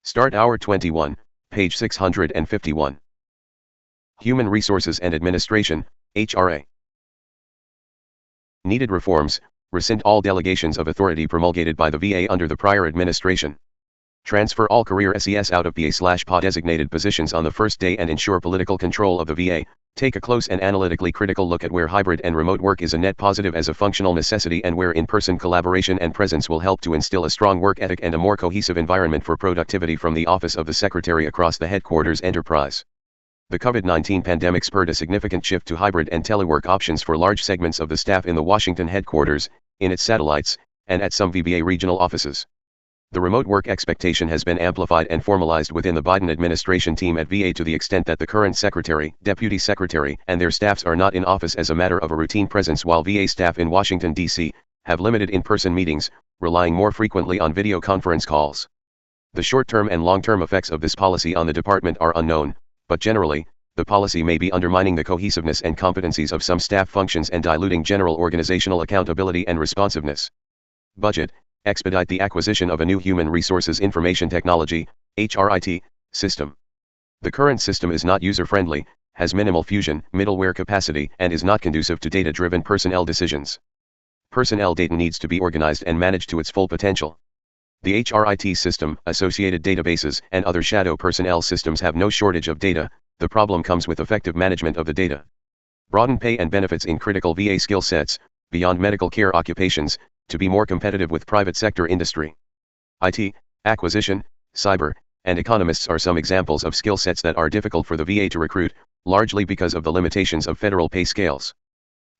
Start Hour 21, page 651. Human Resources and Administration, HRA. Needed reforms: rescind all delegations of authority promulgated by the VA under the prior administration. Transfer all career SES out of VA/PA designated positions on the first day and ensure political control of the VA. Take a close and analytically critical look at where hybrid and remote work is a net positive as a functional necessity and where in-person collaboration and presence will help to instill a strong work ethic and a more cohesive environment for productivity from the Office of the Secretary across the headquarters enterprise. The COVID-19 pandemic spurred a significant shift to hybrid and telework options for large segments of the staff in the Washington headquarters, in its satellites, and at some VBA regional offices. The remote work expectation has been amplified and formalized within the Biden administration team at VA to the extent that the current secretary, deputy secretary, and their staffs are not in office as a matter of a routine presence, while VA staff in Washington, D.C., have limited in-person meetings, relying more frequently on video conference calls. The short-term and long-term effects of this policy on the department are unknown, but generally, the policy may be undermining the cohesiveness and competencies of some staff functions and diluting general organizational accountability and responsiveness. Budget: expedite the acquisition of a new Human Resources Information Technology, HRIT, system. The current system is not user-friendly, has minimal fusion, middleware capacity, and is not conducive to data-driven personnel decisions. Personnel data needs to be organized and managed to its full potential. The HRIT system, associated databases, and other shadow personnel systems have no shortage of data. The problem comes with effective management of the data. Broaden pay and benefits in critical VA skill sets, beyond medical care occupations, to be more competitive with private sector industry. IT, acquisition, cyber, and economists are some examples of skill sets that are difficult for the VA to recruit, largely because of the limitations of federal pay scales.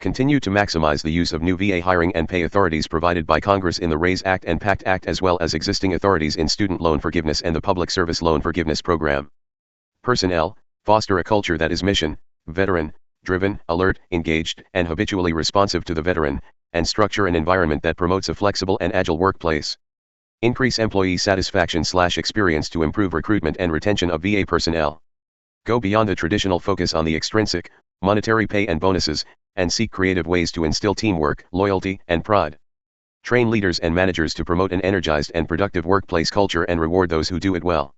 Continue to maximize the use of new VA hiring and pay authorities provided by Congress in the RAISE Act and PACT Act, as well as existing authorities in student loan forgiveness and the Public Service Loan Forgiveness Program. Personnel: foster a culture that is mission, veteran, driven, alert, engaged, and habitually responsive to the veteran, and structure an environment that promotes a flexible and agile workplace. Increase employee satisfaction/experience to improve recruitment and retention of VA personnel. Go beyond the traditional focus on the extrinsic, monetary pay and bonuses, and seek creative ways to instill teamwork, loyalty, and pride. Train leaders and managers to promote an energized and productive workplace culture and reward those who do it well.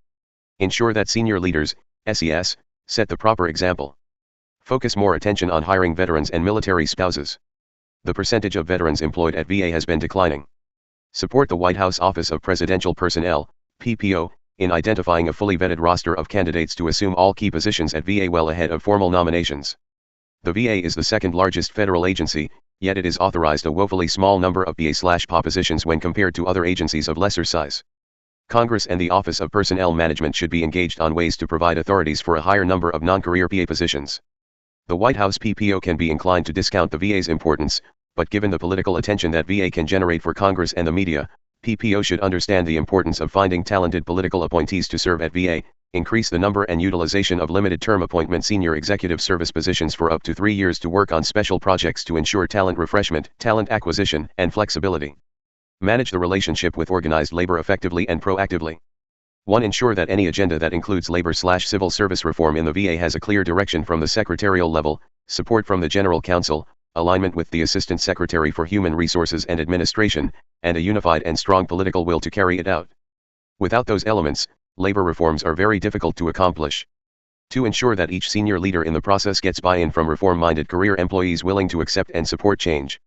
Ensure that senior leaders, SES, set the proper example. Focus more attention on hiring veterans and military spouses. The percentage of veterans employed at VA has been declining. Support the White House Office of Presidential Personnel, PPO, in identifying a fully vetted roster of candidates to assume all key positions at VA well ahead of formal nominations. The VA is the second largest federal agency, yet it is authorized a woefully small number of VA/PA positions when compared to other agencies of lesser size. Congress and the Office of Personnel Management should be engaged on ways to provide authorities for a higher number of non-career PA positions. The White House PPO can be inclined to discount the VA's importance, but given the political attention that VA can generate for Congress and the media, PPO should understand the importance of finding talented political appointees to serve at VA, increase the number and utilization of limited-term appointment senior executive service positions for up to 3 years to work on special projects to ensure talent refreshment, talent acquisition, and flexibility. Manage the relationship with organized labor effectively and proactively. 1. Ensure that any agenda that includes labor/civil service reform in the VA has a clear direction from the secretarial level, support from the General Counsel, alignment with the Assistant Secretary for Human Resources and Administration, and a unified and strong political will to carry it out. Without those elements, labor reforms are very difficult to accomplish. 2. Ensure that each senior leader in the process gets buy-in from reform-minded career employees willing to accept and support change.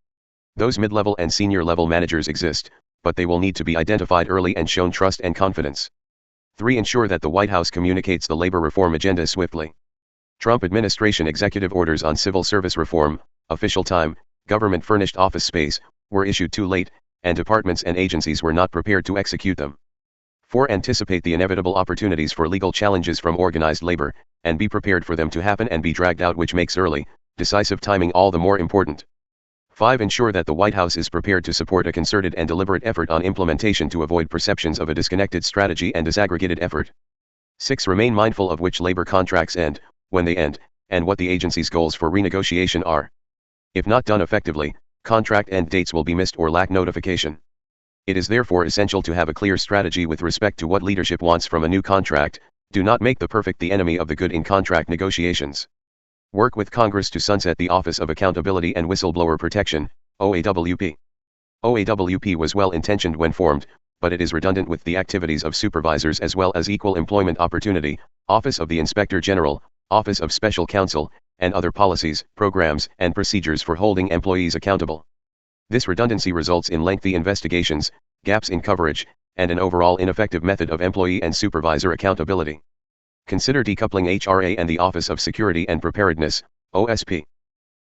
Those mid-level and senior-level managers exist, but they will need to be identified early and shown trust and confidence. 3. Ensure that the White House communicates the labor reform agenda swiftly. Trump administration executive orders on civil service reform, official time, government-furnished office space, were issued too late, and departments and agencies were not prepared to execute them. 4. Anticipate the inevitable opportunities for legal challenges from organized labor, and be prepared for them to happen and be dragged out, which makes early, decisive timing all the more important. 5. Ensure that the White House is prepared to support a concerted and deliberate effort on implementation to avoid perceptions of a disconnected strategy and disaggregated effort. 6. Remain mindful of which labor contracts end, when they end, and what the agency's goals for renegotiation are. If not done effectively, contract end dates will be missed or lack notification. It is therefore essential to have a clear strategy with respect to what leadership wants from a new contract. Do not make the perfect the enemy of the good in contract negotiations. Work with Congress to sunset the Office of Accountability and Whistleblower Protection, OAWP. OAWP was well-intentioned when formed, but it is redundant with the activities of supervisors as well as Equal Employment Opportunity, Office of the Inspector General, Office of Special Counsel, and other policies, programs, and procedures for holding employees accountable. This redundancy results in lengthy investigations, gaps in coverage, and an overall ineffective method of employee and supervisor accountability. Consider decoupling HRA and the Office of Security and Preparedness, OSP.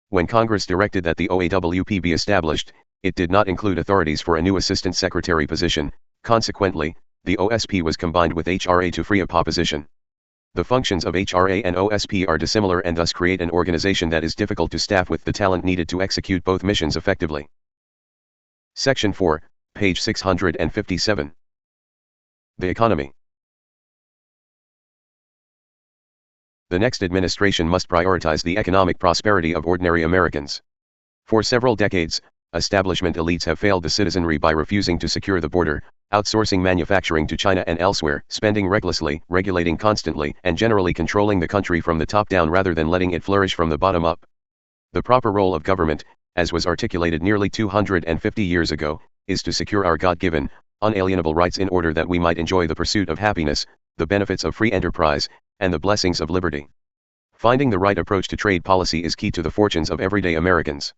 When Congress directed that the OAWP be established, it did not include authorities for a new Assistant Secretary position. Consequently, the OSP was combined with HRA to free up opposition. The functions of HRA and OSP are dissimilar and thus create an organization that is difficult to staff with the talent needed to execute both missions effectively. Section 4, page 657. The economy. The next administration must prioritize the economic prosperity of ordinary Americans. For several decades, establishment elites have failed the citizenry by refusing to secure the border, outsourcing manufacturing to China and elsewhere, spending recklessly, regulating constantly, and generally controlling the country from the top down rather than letting it flourish from the bottom up. The proper role of government, as was articulated nearly 250 years ago, is to secure our God-given, unalienable rights in order that we might enjoy the pursuit of happiness, the benefits of free enterprise, and the blessings of liberty. Finding the right approach to trade policy is key to the fortunes of everyday Americans.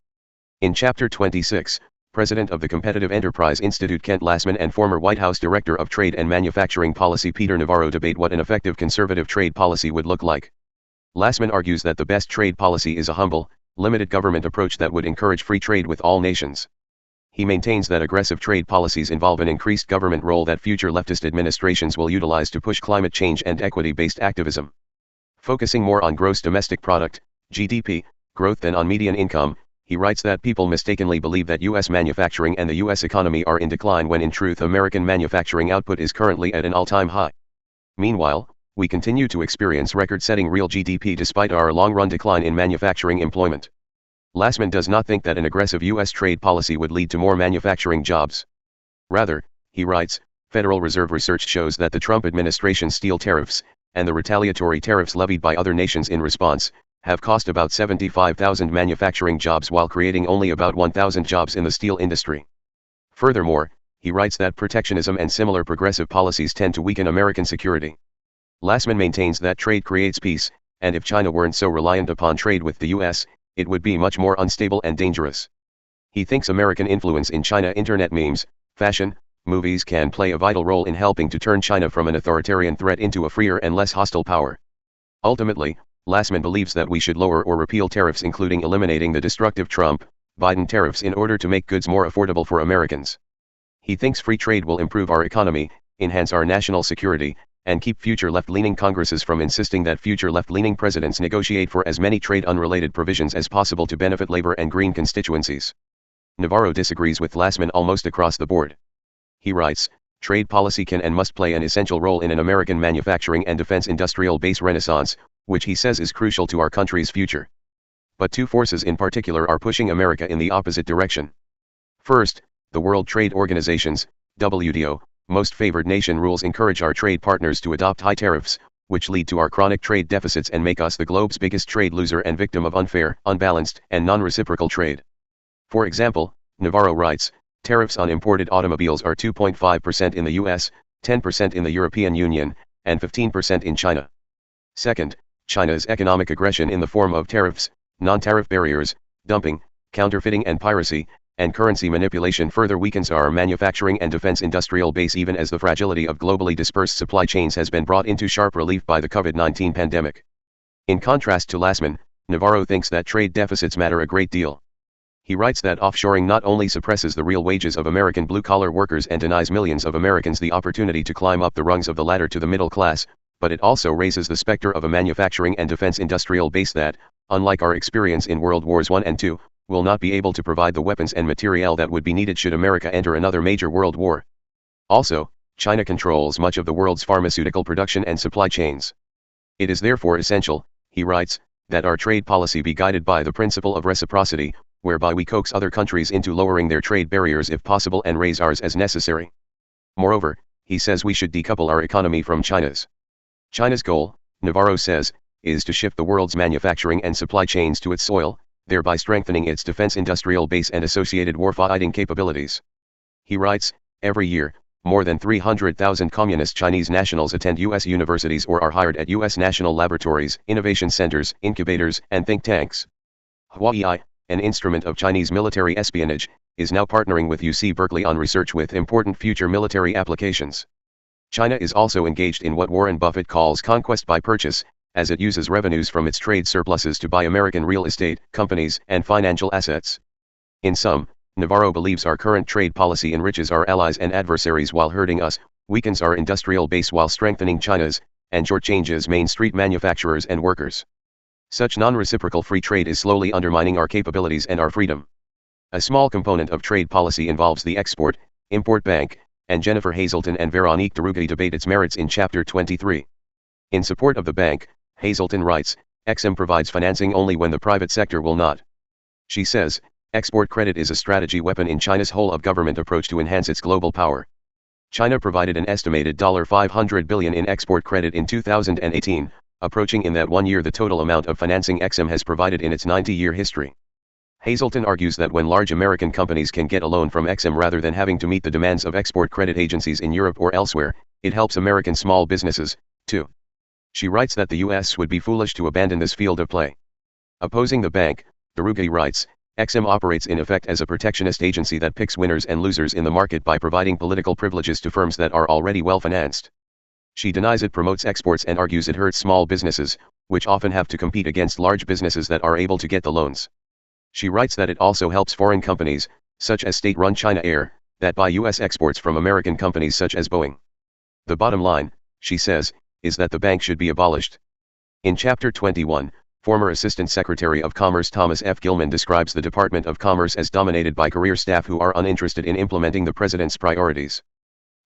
In Chapter 26, President of the Competitive Enterprise Institute Kent Lassman and former White House Director of Trade and Manufacturing Policy Peter Navarro debate what an effective conservative trade policy would look like. Lassman argues that the best trade policy is a humble, limited government approach that would encourage free trade with all nations. He maintains that aggressive trade policies involve an increased government role that future leftist administrations will utilize to push climate change and equity-based activism. Focusing more on gross domestic product, GDP, growth than on median income, he writes that people mistakenly believe that U.S. manufacturing and the U.S. economy are in decline when in truth American manufacturing output is currently at an all-time high. Meanwhile, we continue to experience record-setting real GDP despite our long-run decline in manufacturing employment. Lassman does not think that an aggressive U.S. trade policy would lead to more manufacturing jobs. Rather, he writes, Federal Reserve research shows that the Trump administration's steel tariffs, and the retaliatory tariffs levied by other nations in response, have cost about 75,000 manufacturing jobs while creating only about 1,000 jobs in the steel industry. Furthermore, he writes that protectionism and similar progressive policies tend to weaken American security. Lassman maintains that trade creates peace, and if China weren't so reliant upon trade with the U.S., it would be much more unstable and dangerous. He thinks American influence in China internet memes, fashion, movies can play a vital role in helping to turn China from an authoritarian threat into a freer and less hostile power. Ultimately, Lassman believes that we should lower or repeal tariffs including eliminating the destructive Trump-Biden tariffs in order to make goods more affordable for Americans. He thinks free trade will improve our economy, enhance our national security, and keep future left-leaning Congresses from insisting that future left-leaning presidents negotiate for as many trade-unrelated provisions as possible to benefit labor and green constituencies. Navarro disagrees with Lassman almost across the board. He writes, trade policy can and must play an essential role in an American manufacturing and defense industrial base renaissance, which he says is crucial to our country's future. But two forces in particular are pushing America in the opposite direction. First, the World Trade Organization's, WTO, most favored nation rules encourage our trade partners to adopt high tariffs, which lead to our chronic trade deficits and make us the globe's biggest trade loser and victim of unfair, unbalanced, and non-reciprocal trade. For example, Navarro writes, tariffs on imported automobiles are 2.5% in the US, 10% in the European Union, and 15% in China. Second, China's economic aggression in the form of tariffs, non-tariff barriers, dumping, counterfeiting and piracy, and currency manipulation further weakens our manufacturing and defense industrial base even as the fragility of globally dispersed supply chains has been brought into sharp relief by the COVID-19 pandemic. In contrast to Lassman, Navarro thinks that trade deficits matter a great deal. He writes that offshoring not only suppresses the real wages of American blue-collar workers and denies millions of Americans the opportunity to climb up the rungs of the ladder to the middle class, but it also raises the specter of a manufacturing and defense industrial base that, unlike our experience in World Wars I and II, will not be able to provide the weapons and materiel that would be needed should America enter another major world war. Also, China controls much of the world's pharmaceutical production and supply chains. It is therefore essential, he writes, that our trade policy be guided by the principle of reciprocity, whereby we coax other countries into lowering their trade barriers if possible and raise ours as necessary. Moreover, he says we should decouple our economy from China's. China's goal, Navarro says, is to shift the world's manufacturing and supply chains to its soil, thereby strengthening its defense industrial base and associated warfighting capabilities. He writes, every year, more than 300,000 communist Chinese nationals attend U.S. universities or are hired at U.S. national laboratories, innovation centers, incubators, and think tanks. Huawei, an instrument of Chinese military espionage, is now partnering with UC Berkeley on research with important future military applications. China is also engaged in what Warren Buffett calls conquest by purchase, as it uses revenues from its trade surpluses to buy American real estate, companies, and financial assets. In sum, Navarro believes our current trade policy enriches our allies and adversaries while hurting us, weakens our industrial base while strengthening China's, and shortchanges Main Street manufacturers and workers. Such non-reciprocal free trade is slowly undermining our capabilities and our freedom. A small component of trade policy involves the Export-Import Bank, and Jennifer Hazelton and Veronique Derugai debate its merits in Chapter 23. In support of the bank, Hazelton writes, "EXIM provides financing only when the private sector will not." She says, "Export credit is a strategy weapon in China's whole-of-government approach to enhance its global power." China provided an estimated $500 billion in export credit in 2018, approaching in that 1 year the total amount of financing EXIM has provided in its 90-year history. Hazelton argues that when large American companies can get a loan from EXIM rather than having to meet the demands of export credit agencies in Europe or elsewhere, it helps American small businesses, too. She writes that the U.S. would be foolish to abandon this field of play. Opposing the bank, Derugai writes, "EXIM operates in effect as a protectionist agency that picks winners and losers in the market by providing political privileges to firms that are already well-financed." She denies it promotes exports and argues it hurts small businesses, which often have to compete against large businesses that are able to get the loans. She writes that it also helps foreign companies, such as state-run China Air, that buy U.S. exports from American companies such as Boeing. The bottom line, she says, is that the bank should be abolished. In Chapter 21, former Assistant Secretary of Commerce Thomas F. Gilman describes the Department of Commerce as dominated by career staff who are uninterested in implementing the president's priorities.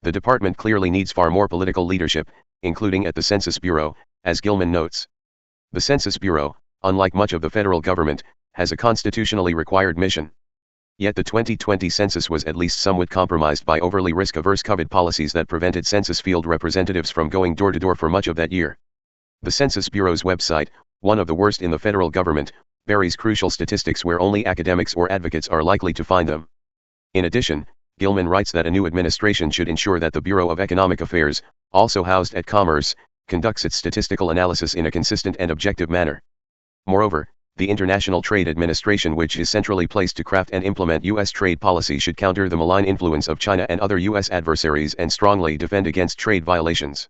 The department clearly needs far more political leadership, including at the Census Bureau, as Gilman notes. The Census Bureau, unlike much of the federal government, has a constitutionally required mission. Yet the 2020 census was at least somewhat compromised by overly risk-averse COVID policies that prevented census field representatives from going door-to-door for much of that year. The Census Bureau's website, one of the worst in the federal government, buries crucial statistics where only academics or advocates are likely to find them. In addition, Gilman writes that a new administration should ensure that the Bureau of Economic Affairs, also housed at Commerce, conducts its statistical analysis in a consistent and objective manner. Moreover, the International Trade Administration, which is centrally placed to craft and implement U.S. trade policy, should counter the malign influence of China and other U.S. adversaries and strongly defend against trade violations.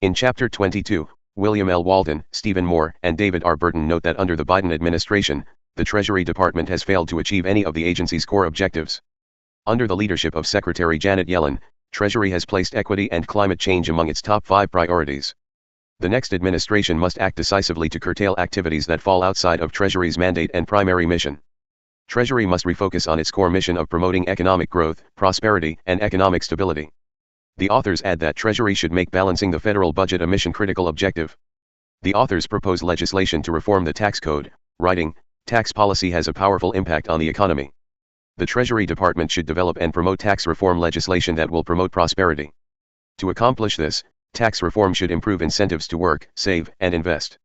In Chapter 22, William L. Walton, Stephen Moore, and David R. Burton note that under the Biden administration, the Treasury Department has failed to achieve any of the agency's core objectives. Under the leadership of Secretary Janet Yellen, Treasury has placed equity and climate change among its top 5 priorities. The next administration must act decisively to curtail activities that fall outside of Treasury's mandate and primary mission. Treasury must refocus on its core mission of promoting economic growth, prosperity, and economic stability. The authors add that Treasury should make balancing the federal budget a mission-critical objective. The authors propose legislation to reform the tax code, writing, "Tax policy has a powerful impact on the economy. The Treasury Department should develop and promote tax reform legislation that will promote prosperity. To accomplish this, tax reform should improve incentives to work, save, and invest.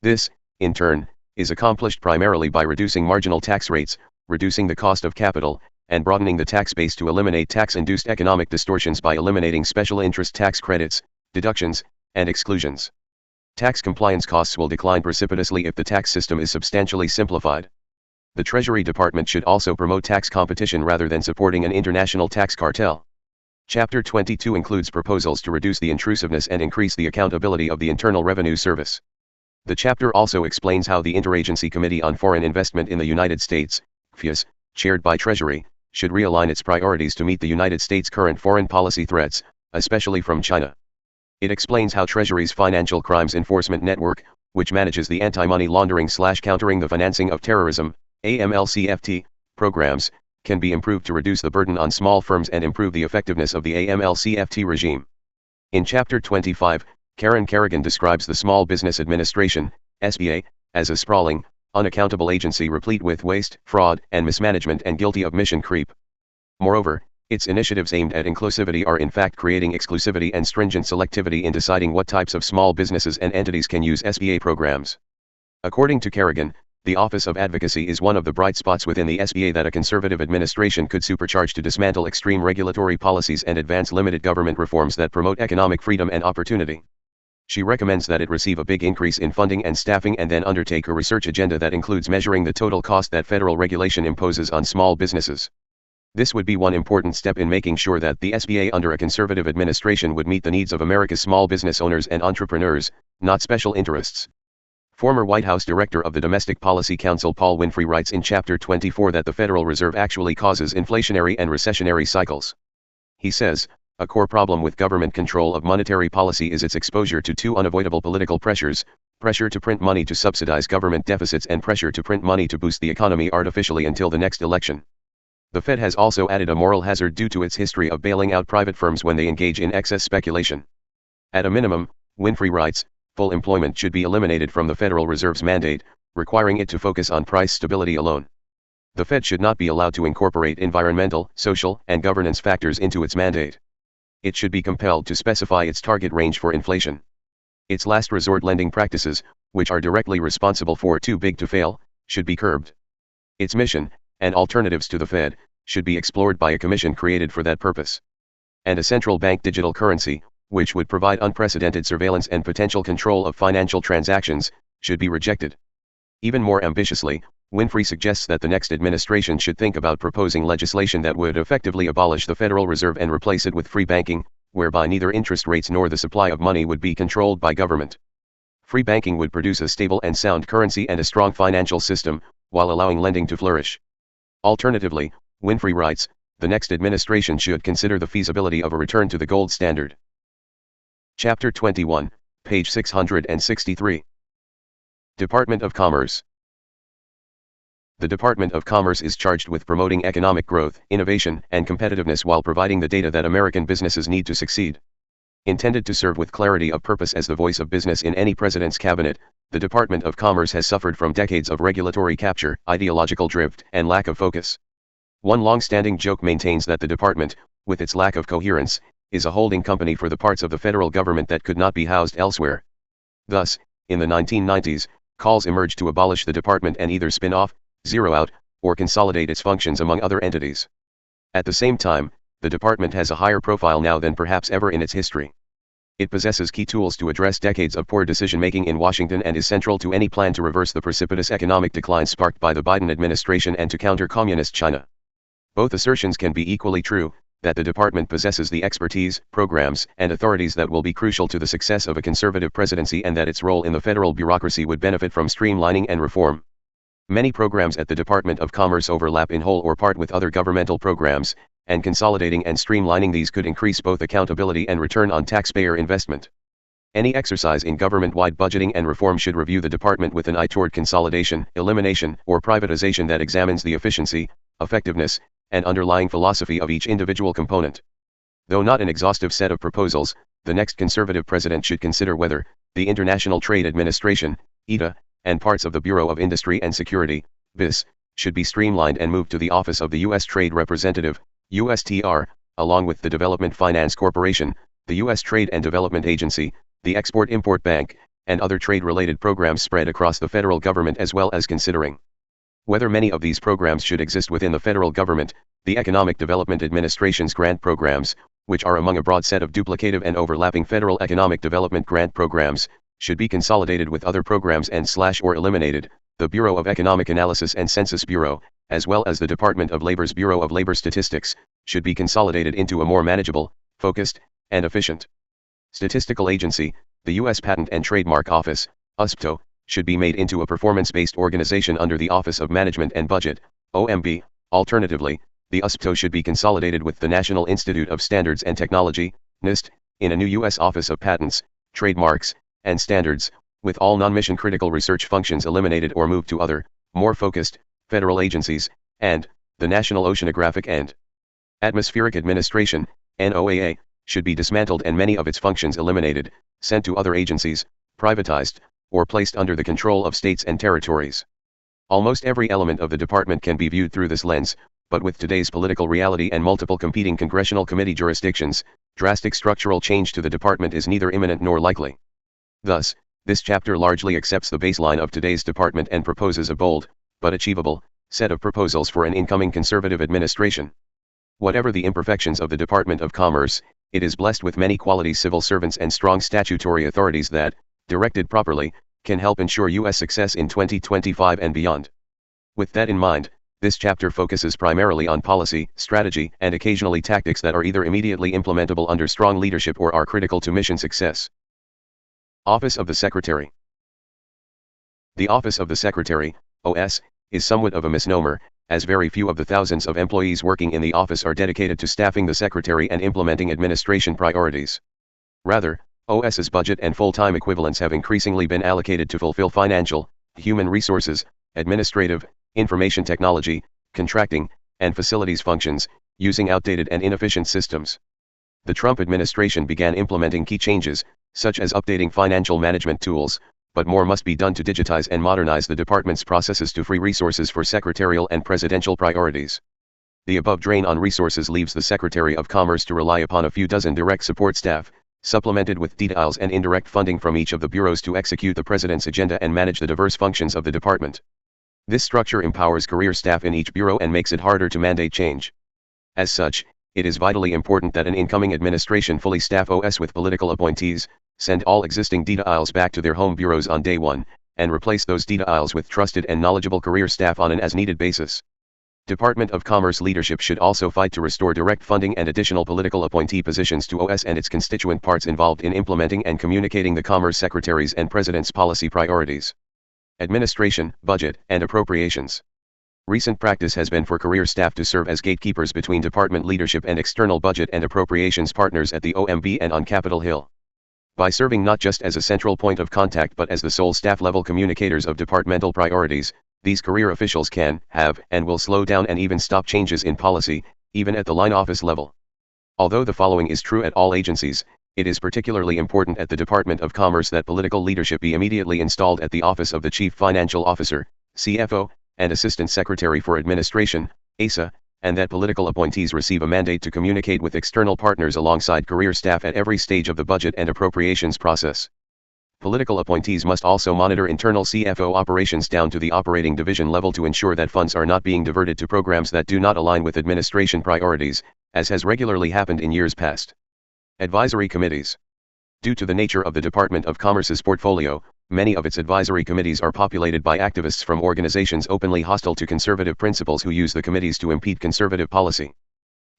This, in turn, is accomplished primarily by reducing marginal tax rates, reducing the cost of capital, and broadening the tax base to eliminate tax-induced economic distortions by eliminating special interest tax credits, deductions, and exclusions. Tax compliance costs will decline precipitously if the tax system is substantially simplified. The Treasury Department should also promote tax competition rather than supporting an international tax cartel." Chapter 22 includes proposals to reduce the intrusiveness and increase the accountability of the Internal Revenue Service. The chapter also explains how the Interagency Committee on Foreign Investment in the United States, CFIUS, chaired by Treasury, should realign its priorities to meet the United States' current foreign policy threats, especially from China. It explains how Treasury's Financial Crimes Enforcement Network, which manages the anti-money laundering/countering the financing of terrorism, AMLCFT, programs, can be improved to reduce the burden on small firms and improve the effectiveness of the AMLCFT regime. In Chapter 25, Karen Kerrigan describes the Small Business Administration, SBA, as a sprawling, unaccountable agency replete with waste, fraud, and mismanagement and guilty of mission creep. Moreover, its initiatives aimed at inclusivity are in fact creating exclusivity and stringent selectivity in deciding what types of small businesses and entities can use SBA programs. According to Kerrigan, The Office of Advocacy is one of the bright spots within the SBA that a conservative administration could supercharge to dismantle extreme regulatory policies and advance limited government reforms that promote economic freedom and opportunity. She recommends that it receive a big increase in funding and staffing and then undertake a research agenda that includes measuring the total cost that federal regulation imposes on small businesses. This would be one important step in making sure that the SBA under a conservative administration would meet the needs of America's small business owners and entrepreneurs, not special interests. Former White House Director of the Domestic Policy Council Paul Winfrey writes in Chapter 24 that the Federal Reserve actually causes inflationary and recessionary cycles. He says, a core problem with government control of monetary policy is its exposure to two unavoidable political pressures: pressure to print money to subsidize government deficits and pressure to print money to boost the economy artificially until the next election. The Fed has also added a moral hazard due to its history of bailing out private firms when they engage in excess speculation. At a minimum, Winfrey writes, full employment should be eliminated from the Federal Reserve's mandate, requiring it to focus on price stability alone. The Fed should not be allowed to incorporate environmental, social, and governance factors into its mandate. It should be compelled to specify its target range for inflation. Its last resort lending practices, which are directly responsible for too big to fail, should be curbed. Its mission, and alternatives to the Fed, should be explored by a commission created for that purpose. And a central bank digital currency, which would provide unprecedented surveillance and potential control of financial transactions, should be rejected. Even more ambitiously, Winfrey suggests that the next administration should think about proposing legislation that would effectively abolish the Federal Reserve and replace it with free banking, whereby neither interest rates nor the supply of money would be controlled by government. Free banking would produce a stable and sound currency and a strong financial system, while allowing lending to flourish. Alternatively, Winfrey writes, the next administration should consider the feasibility of a return to the gold standard. Chapter 21, page 663. Department of Commerce. The Department of Commerce is charged with promoting economic growth, innovation, and competitiveness while providing the data that American businesses need to succeed. Intended to serve with clarity of purpose as the voice of business in any president's cabinet, the Department of Commerce has suffered from decades of regulatory capture, ideological drift, and lack of focus. One long-standing joke maintains that the department, with its lack of coherence, is a holding company for the parts of the federal government that could not be housed elsewhere. Thus, in the 1990s, calls emerged to abolish the department and either spin off, zero out, or consolidate its functions among other entities. At the same time, the department has a higher profile now than perhaps ever in its history. It possesses key tools to address decades of poor decision-making in Washington and is central to any plan to reverse the precipitous economic decline sparked by the Biden administration and to counter communist China. Both assertions can be equally true, that the department possesses the expertise, programs, and authorities that will be crucial to the success of a conservative presidency and that its role in the federal bureaucracy would benefit from streamlining and reform. Many programs at the Department of Commerce overlap in whole or part with other governmental programs, and consolidating and streamlining these could increase both accountability and return on taxpayer investment. Any exercise in government-wide budgeting and reform should review the department with an eye toward consolidation, elimination, or privatization that examines the efficiency, effectiveness, and underlying philosophy of each individual component. Though not an exhaustive set of proposals, the next conservative president should consider whether the International Trade Administration, ITA, and parts of the Bureau of Industry and Security, BIS, should be streamlined and moved to the Office of the U.S. Trade Representative, USTR, along with the Development Finance Corporation, the U.S. Trade and Development Agency, the Export-Import Bank, and other trade-related programs spread across the federal government, as well as considering whether many of these programs should exist within the federal government. The Economic Development Administration's grant programs, which are among a broad set of duplicative and overlapping federal economic development grant programs, should be consolidated with other programs and or eliminated. The Bureau of Economic Analysis and Census Bureau, as well as the Department of Labor's Bureau of Labor Statistics, should be consolidated into a more manageable, focused, and efficient statistical agency. The U.S. Patent and Trademark Office, USPTO, should be made into a performance-based organization under the Office of Management and Budget, OMB. Alternatively, the USPTO should be consolidated with the National Institute of Standards and Technology, NIST, in a new U.S. Office of Patents, Trademarks, and Standards, with all non-mission critical research functions eliminated or moved to other, more focused, federal agencies, and the National Oceanographic and Atmospheric Administration, NOAA, should be dismantled and many of its functions eliminated, sent to other agencies, privatized, or placed under the control of states and territories. Almost every element of the department can be viewed through this lens, but with today's political reality and multiple competing congressional committee jurisdictions, drastic structural change to the department is neither imminent nor likely. Thus, This chapter largely accepts the baseline of today's department and proposes a bold, but achievable, set of proposals for an incoming conservative administration. Whatever the imperfections of the Department of Commerce, it is blessed with many quality civil servants and strong statutory authorities that, directed properly, can help ensure U.S. success in 2025 and beyond. With that in mind, this chapter focuses primarily on policy, strategy, and occasionally tactics that are either immediately implementable under strong leadership or are critical to mission success. Office of the Secretary. The Office of the Secretary, OS, is somewhat of a misnomer, as very few of the thousands of employees working in the office are dedicated to staffing the Secretary and implementing administration priorities. Rather, OS's budget and full-time equivalents have increasingly been allocated to fulfill financial, human resources, administrative, information technology, contracting, and facilities functions, using outdated and inefficient systems. The Trump administration began implementing key changes, such as updating financial management tools, but more must be done to digitize and modernize the department's processes to free resources for secretarial and presidential priorities. The above drain on resources leaves the Secretary of Commerce to rely upon a few dozen direct support staff, supplemented with details and indirect funding from each of the bureaus to execute the president's agenda and manage the diverse functions of the department. This structure empowers career staff in each bureau and makes it harder to mandate change. As such, it is vitally important that an incoming administration fully staff OS with political appointees, send all existing details back to their home bureaus on day one, and replace those details with trusted and knowledgeable career staff on an as-needed basis. Department of Commerce leadership should also fight to restore direct funding and additional political appointee positions to OS and its constituent parts involved in implementing and communicating the Commerce Secretary's and President's policy priorities. Administration, budget, and appropriations. Recent practice has been for career staff to serve as gatekeepers between department leadership and external budget and appropriations partners at the OMB and on Capitol Hill. By serving not just as a central point of contact but as the sole staff-level communicators of departmental priorities, these career officials can, have, and will slow down and even stop changes in policy, even at the line office level. Although the following is true at all agencies, it is particularly important at the Department of Commerce that political leadership be immediately installed at the Office of the Chief Financial Officer, CFO, and Assistant Secretary for Administration, ASA, and that political appointees receive a mandate to communicate with external partners alongside career staff at every stage of the budget and appropriations process. Political appointees must also monitor internal CFO operations down to the operating division level to ensure that funds are not being diverted to programs that do not align with administration priorities, as has regularly happened in years past. Advisory committees. Due to the nature of the Department of Commerce's portfolio, many of its advisory committees are populated by activists from organizations openly hostile to conservative principles who use the committees to impede conservative policy.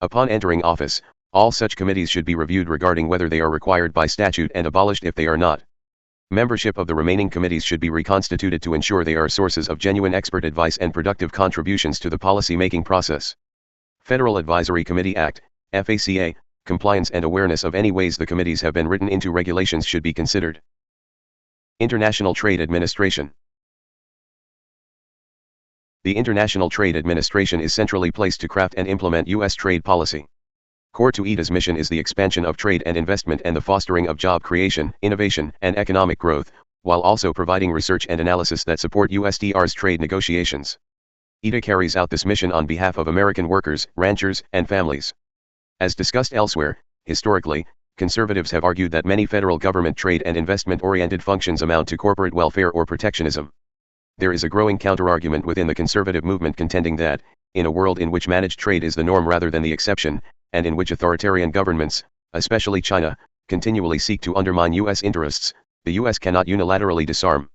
Upon entering office, all such committees should be reviewed regarding whether they are required by statute and abolished if they are not. Membership of the remaining committees should be reconstituted to ensure they are sources of genuine expert advice and productive contributions to the policy-making process. Federal Advisory Committee Act, FACA, compliance and awareness of any ways the committees have been written into regulations should be considered. International Trade Administration. The International Trade Administration is centrally placed to craft and implement U.S. trade policy. Core to ITA's mission is the expansion of trade and investment and the fostering of job creation, innovation, and economic growth, while also providing research and analysis that support USTR's trade negotiations. ITA carries out this mission on behalf of American workers, ranchers, and families. As discussed elsewhere, historically, conservatives have argued that many federal government trade and investment-oriented functions amount to corporate welfare or protectionism. There is a growing counterargument within the conservative movement contending that, in a world in which managed trade is the norm rather than the exception, and in which authoritarian governments, especially China, continually seek to undermine U.S. interests, the U.S. cannot unilaterally disarm.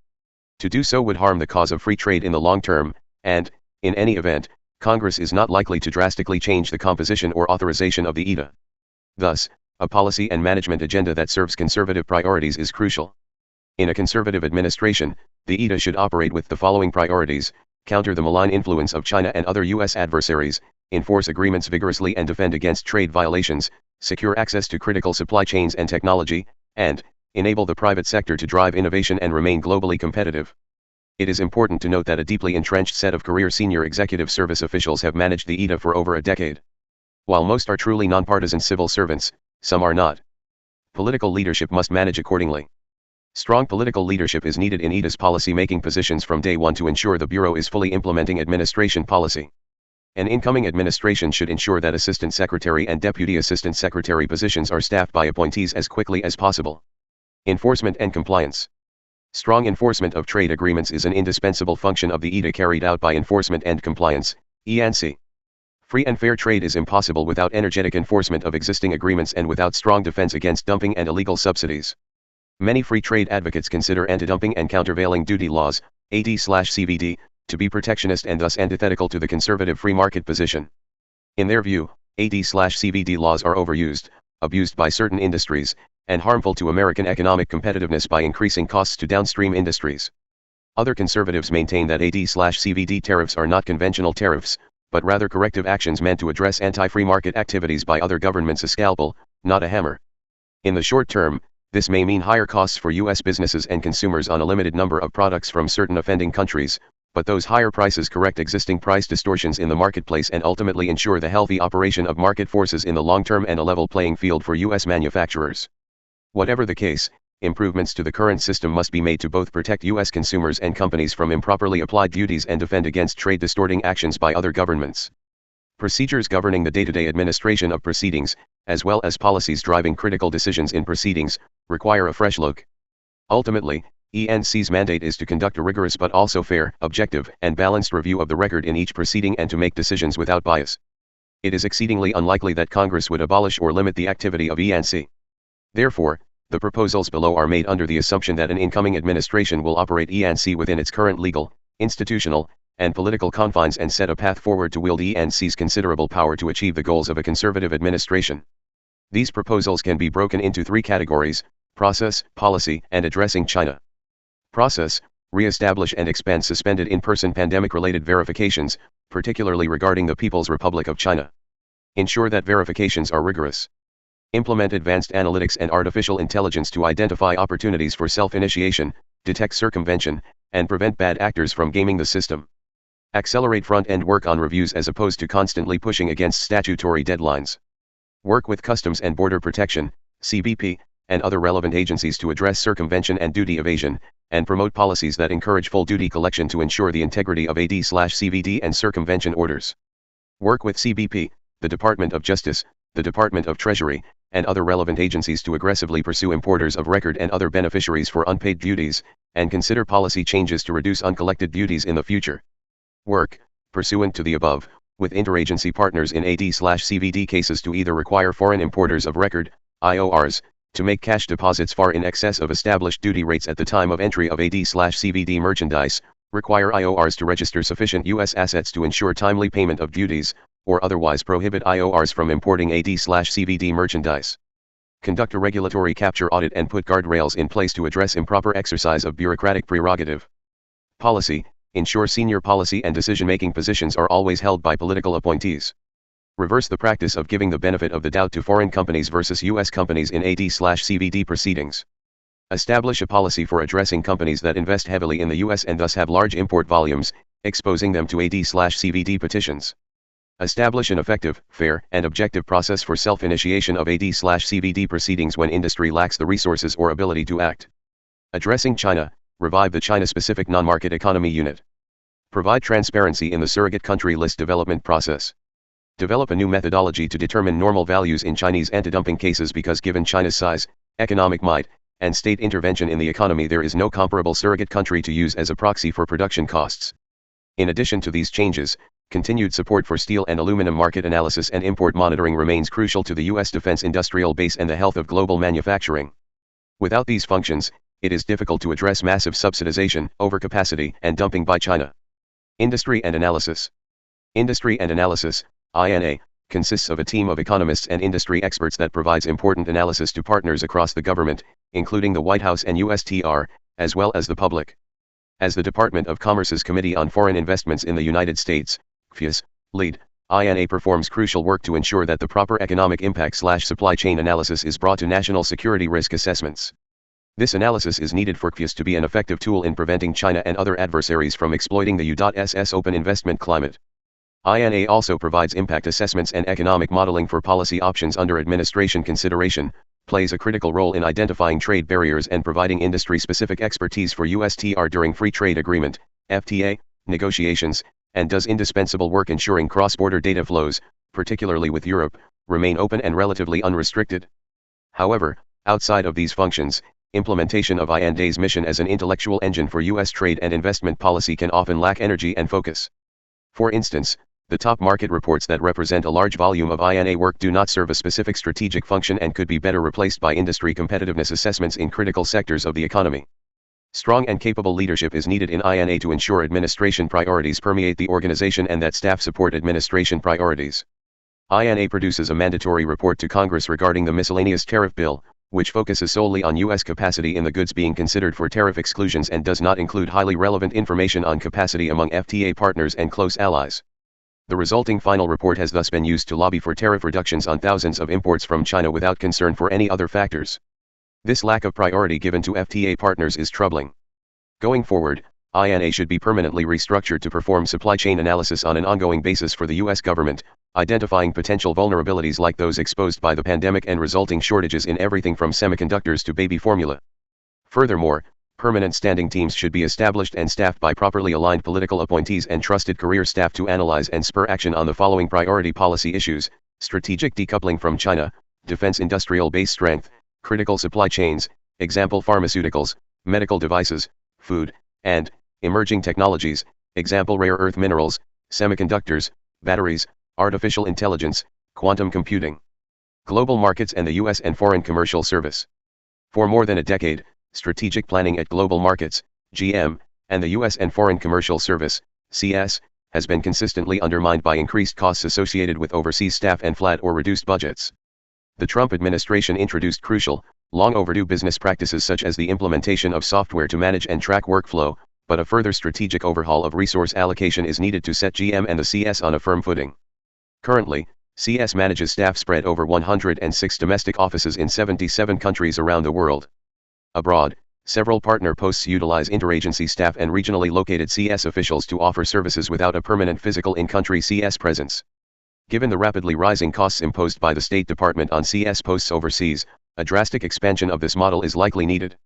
To do so would harm the cause of free trade in the long term, and, in any event, Congress is not likely to drastically change the composition or authorization of the ITA. Thus, a policy and management agenda that serves conservative priorities is crucial. In a conservative administration, the ITA should operate with the following priorities: counter the malign influence of China and other U.S. adversaries, enforce agreements vigorously and defend against trade violations, secure access to critical supply chains and technology, and enable the private sector to drive innovation and remain globally competitive. It is important to note that a deeply entrenched set of career senior executive service officials have managed the ITA for over a decade. While most are truly nonpartisan civil servants, some are not. Political leadership must manage accordingly. Strong political leadership is needed in ITA's policy-making positions from day one to ensure the Bureau is fully implementing administration policy. An incoming administration should ensure that Assistant Secretary and Deputy Assistant Secretary positions are staffed by appointees as quickly as possible. Enforcement and compliance. Strong enforcement of trade agreements is an indispensable function of the ETA carried out by enforcement and compliance, ENC. Free and fair trade is impossible without energetic enforcement of existing agreements and without strong defense against dumping and illegal subsidies. Many free trade advocates consider anti-dumping and countervailing duty laws, AD/CVD, to be protectionist and thus antithetical to the conservative free market position. In their view, AD/CVD laws are overused, abused by certain industries, and harmful to American economic competitiveness by increasing costs to downstream industries. Other conservatives maintain that AD/CVD tariffs are not conventional tariffs, but rather corrective actions meant to address anti-free market activities by other governments, a scalpel, not a hammer. In the short term, this may mean higher costs for U.S. businesses and consumers on a limited number of products from certain offending countries, but those higher prices correct existing price distortions in the marketplace and ultimately ensure the healthy operation of market forces in the long term and a level playing field for U.S. manufacturers. Whatever the case, improvements to the current system must be made to both protect U.S. consumers and companies from improperly applied duties and defend against trade-distorting actions by other governments. Procedures governing the day-to-day administration of proceedings, as well as policies driving critical decisions in proceedings, require a fresh look. Ultimately, ENC's mandate is to conduct a rigorous but also fair, objective, and balanced review of the record in each proceeding and to make decisions without bias. It is exceedingly unlikely that Congress would abolish or limit the activity of ENC. Therefore, the proposals below are made under the assumption that an incoming administration will operate ENC within its current legal, institutional, and political confines and set a path forward to wield ENC's considerable power to achieve the goals of a conservative administration. These proposals can be broken into three categories: process, policy, and addressing China. Process: re-establish and expand suspended in-person pandemic-related verifications, particularly regarding the People's Republic of China. Ensure that verifications are rigorous. Implement advanced analytics and artificial intelligence to identify opportunities for self-initiation, detect circumvention, and prevent bad actors from gaming the system. Accelerate front-end work on reviews as opposed to constantly pushing against statutory deadlines. Work with Customs and Border Protection, CBP, and other relevant agencies to address circumvention and duty evasion, and promote policies that encourage full duty collection to ensure the integrity of AD/CVD and circumvention orders. Work with CBP, the Department of Justice, the Department of Treasury, and other relevant agencies to aggressively pursue importers of record and other beneficiaries for unpaid duties, and consider policy changes to reduce uncollected duties in the future. Work, pursuant to the above, with interagency partners in AD/CVD cases to either require foreign importers of record, IORs, to make cash deposits far in excess of established duty rates at the time of entry of AD/CVD merchandise, require IORs to register sufficient U.S. assets to ensure timely payment of duties, or otherwise prohibit IORs from importing AD/CVD merchandise. Conduct a regulatory capture audit and put guardrails in place to address improper exercise of bureaucratic prerogative. Policy: ensure senior policy and decision-making positions are always held by political appointees. Reverse the practice of giving the benefit of the doubt to foreign companies versus U.S. companies in AD/CVD proceedings. Establish a policy for addressing companies that invest heavily in the U.S. and thus have large import volumes, exposing them to AD/CVD petitions. Establish an effective, fair, and objective process for self-initiation of AD/CVD proceedings when industry lacks the resources or ability to act. Addressing China: revive the China-specific non-market economy unit. Provide transparency in the surrogate country list development process. Develop a new methodology to determine normal values in Chinese anti-dumping cases because given China's size, economic might, and state intervention in the economy, there is no comparable surrogate country to use as a proxy for production costs. In addition to these changes, continued support for steel and aluminum market analysis and import monitoring remains crucial to the U.S. defense industrial base and the health of global manufacturing. Without these functions, it is difficult to address massive subsidization, overcapacity, and dumping by China. Industry and analysis. Industry and analysis, INA, consists of a team of economists and industry experts that provides important analysis to partners across the government, including the White House and USTR, as well as the public. As the Department of Commerce's Committee on Foreign Investments in the United States, CFIUS, lead, INA performs crucial work to ensure that the proper economic impact/supply chain analysis is brought to national security risk assessments. This analysis is needed for CFIUS to be an effective tool in preventing China and other adversaries from exploiting the U.S. open investment climate. INA also provides impact assessments and economic modeling for policy options under administration consideration, plays a critical role in identifying trade barriers and providing industry-specific expertise for USTR during free trade agreement, FTA, negotiations, and does indispensable work ensuring cross-border data flows, particularly with Europe, remain open and relatively unrestricted. However, outside of these functions, implementation of IND's mission as an intellectual engine for U.S. trade and investment policy can often lack energy and focus. For instance, the top market reports that represent a large volume of INA work do not serve a specific strategic function and could be better replaced by industry competitiveness assessments in critical sectors of the economy. Strong and capable leadership is needed in INA to ensure administration priorities permeate the organization and that staff support administration priorities. INA produces a mandatory report to Congress regarding the miscellaneous tariff bill, which focuses solely on U.S. capacity in the goods being considered for tariff exclusions and does not include highly relevant information on capacity among FTA partners and close allies. The resulting final report has thus been used to lobby for tariff reductions on thousands of imports from China without concern for any other factors. This lack of priority given to FTA partners is troubling. Going forward, INA should be permanently restructured to perform supply chain analysis on an ongoing basis for the U.S. government, identifying potential vulnerabilities like those exposed by the pandemic and resulting shortages in everything from semiconductors to baby formula. Furthermore, permanent standing teams should be established and staffed by properly aligned political appointees and trusted career staff to analyze and spur action on the following priority policy issues: strategic decoupling from China, defense industrial base strength, critical supply chains, example pharmaceuticals, medical devices, food, and emerging technologies, example rare earth minerals, semiconductors, batteries, artificial intelligence, quantum computing. Global markets and the U.S. and foreign commercial service. For more than a decade, strategic planning at global markets, GM, and the U.S. and foreign commercial service, CS, has been consistently undermined by increased costs associated with overseas staff and flat or reduced budgets. The Trump administration introduced crucial, long overdue business practices such as the implementation of software to manage and track workflow, but a further strategic overhaul of resource allocation is needed to set GM and the CS on a firm footing. Currently, CS manages staff spread over 106 domestic offices in 77 countries around the world. Abroad, several partner posts utilize interagency staff and regionally located CS officials to offer services without a permanent physical in-country CS presence. Given the rapidly rising costs imposed by the State Department on CS posts overseas, a drastic expansion of this model is likely needed.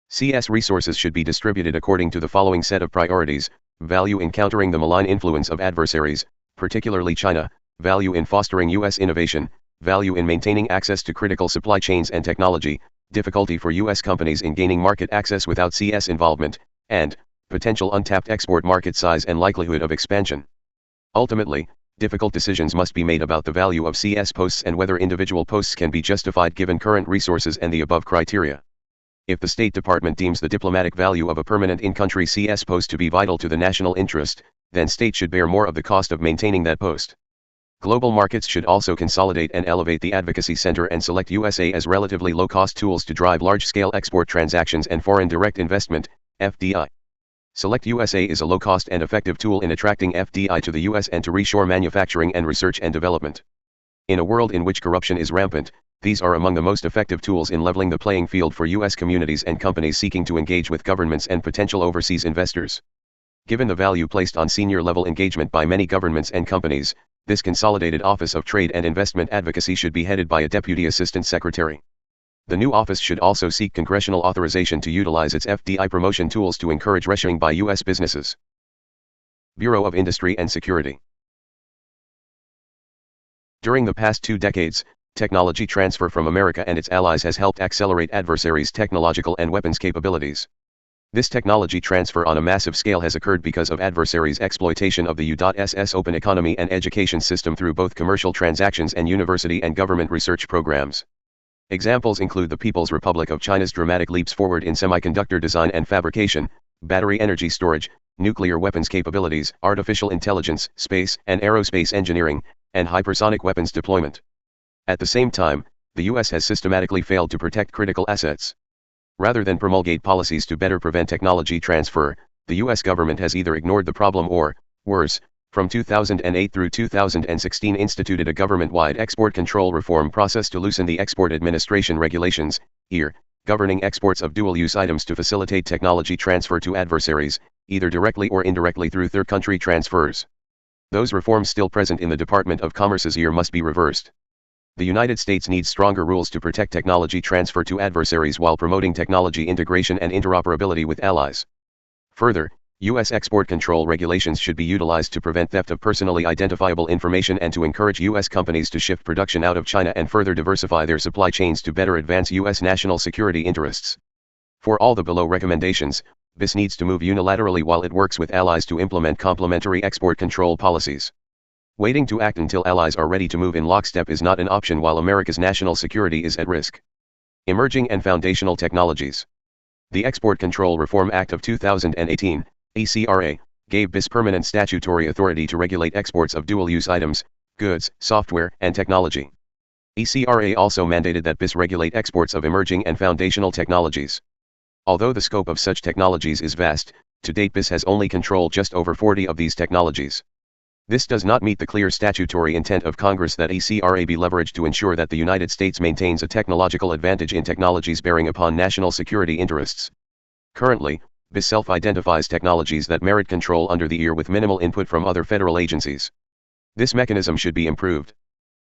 CS resources should be distributed according to the following set of priorities: value in countering the malign influence of adversaries, particularly China; value in fostering U.S. innovation; value in maintaining access to critical supply chains and technology; difficulty for U.S. companies in gaining market access without CS involvement; and potential untapped export market size and likelihood of expansion. Ultimately, difficult decisions must be made about the value of CS posts and whether individual posts can be justified given current resources and the above criteria. If the State Department deems the diplomatic value of a permanent in-country CS post to be vital to the national interest, then state should bear more of the cost of maintaining that post. Global markets should also consolidate and elevate the advocacy center and select USA as relatively low-cost tools to drive large-scale export transactions and foreign direct investment, FDI. Select USA is a low-cost and effective tool in attracting FDI to the U.S. and to reshore manufacturing and research and development. In a world in which corruption is rampant, these are among the most effective tools in leveling the playing field for U.S. communities and companies seeking to engage with governments and potential overseas investors. Given the value placed on senior-level engagement by many governments and companies, this consolidated Office of Trade and Investment Advocacy should be headed by a Deputy Assistant Secretary. The new office should also seek congressional authorization to utilize its FDI promotion tools to encourage reshoring by U.S. businesses. Bureau of Industry and Security. During the past 2 decades, technology transfer from America and its allies has helped accelerate adversaries' technological and weapons capabilities. This technology transfer on a massive scale has occurred because of adversaries' exploitation of the U.S. open economy and education system through both commercial transactions and university and government research programs. Examples include the People's Republic of China's dramatic leaps forward in semiconductor design and fabrication, battery energy storage, nuclear weapons capabilities, artificial intelligence, space and aerospace engineering, and hypersonic weapons deployment. At the same time, the U.S. has systematically failed to protect critical assets. Rather than promulgate policies to better prevent technology transfer, the U.S. government has either ignored the problem or, worse, from 2008 through 2016 instituted a government-wide export control reform process to loosen the Export Administration Regulations, EAR, governing exports of dual-use items to facilitate technology transfer to adversaries, either directly or indirectly through third-country transfers. Those reforms still present in the Department of Commerce's EAR must be reversed. The United States needs stronger rules to protect technology transfer to adversaries while promoting technology integration and interoperability with allies. Further, U.S. export control regulations should be utilized to prevent theft of personally identifiable information and to encourage U.S. companies to shift production out of China and further diversify their supply chains to better advance U.S. national security interests. For all the below recommendations, BIS needs to move unilaterally while it works with allies to implement complementary export control policies. Waiting to act until allies are ready to move in lockstep is not an option while America's national security is at risk. Emerging and Foundational Technologies. The Export Control Reform Act of 2018, ECRA, gave BIS permanent statutory authority to regulate exports of dual-use items, goods, software, and technology. ECRA also mandated that BIS regulate exports of emerging and foundational technologies. Although the scope of such technologies is vast, to date BIS has only controlled just over 40 of these technologies. This does not meet the clear statutory intent of Congress that ECRA be leveraged to ensure that the United States maintains a technological advantage in technologies bearing upon national security interests. Currently, BIS self-identifies technologies that merit control under the ear with minimal input from other federal agencies. This mechanism should be improved.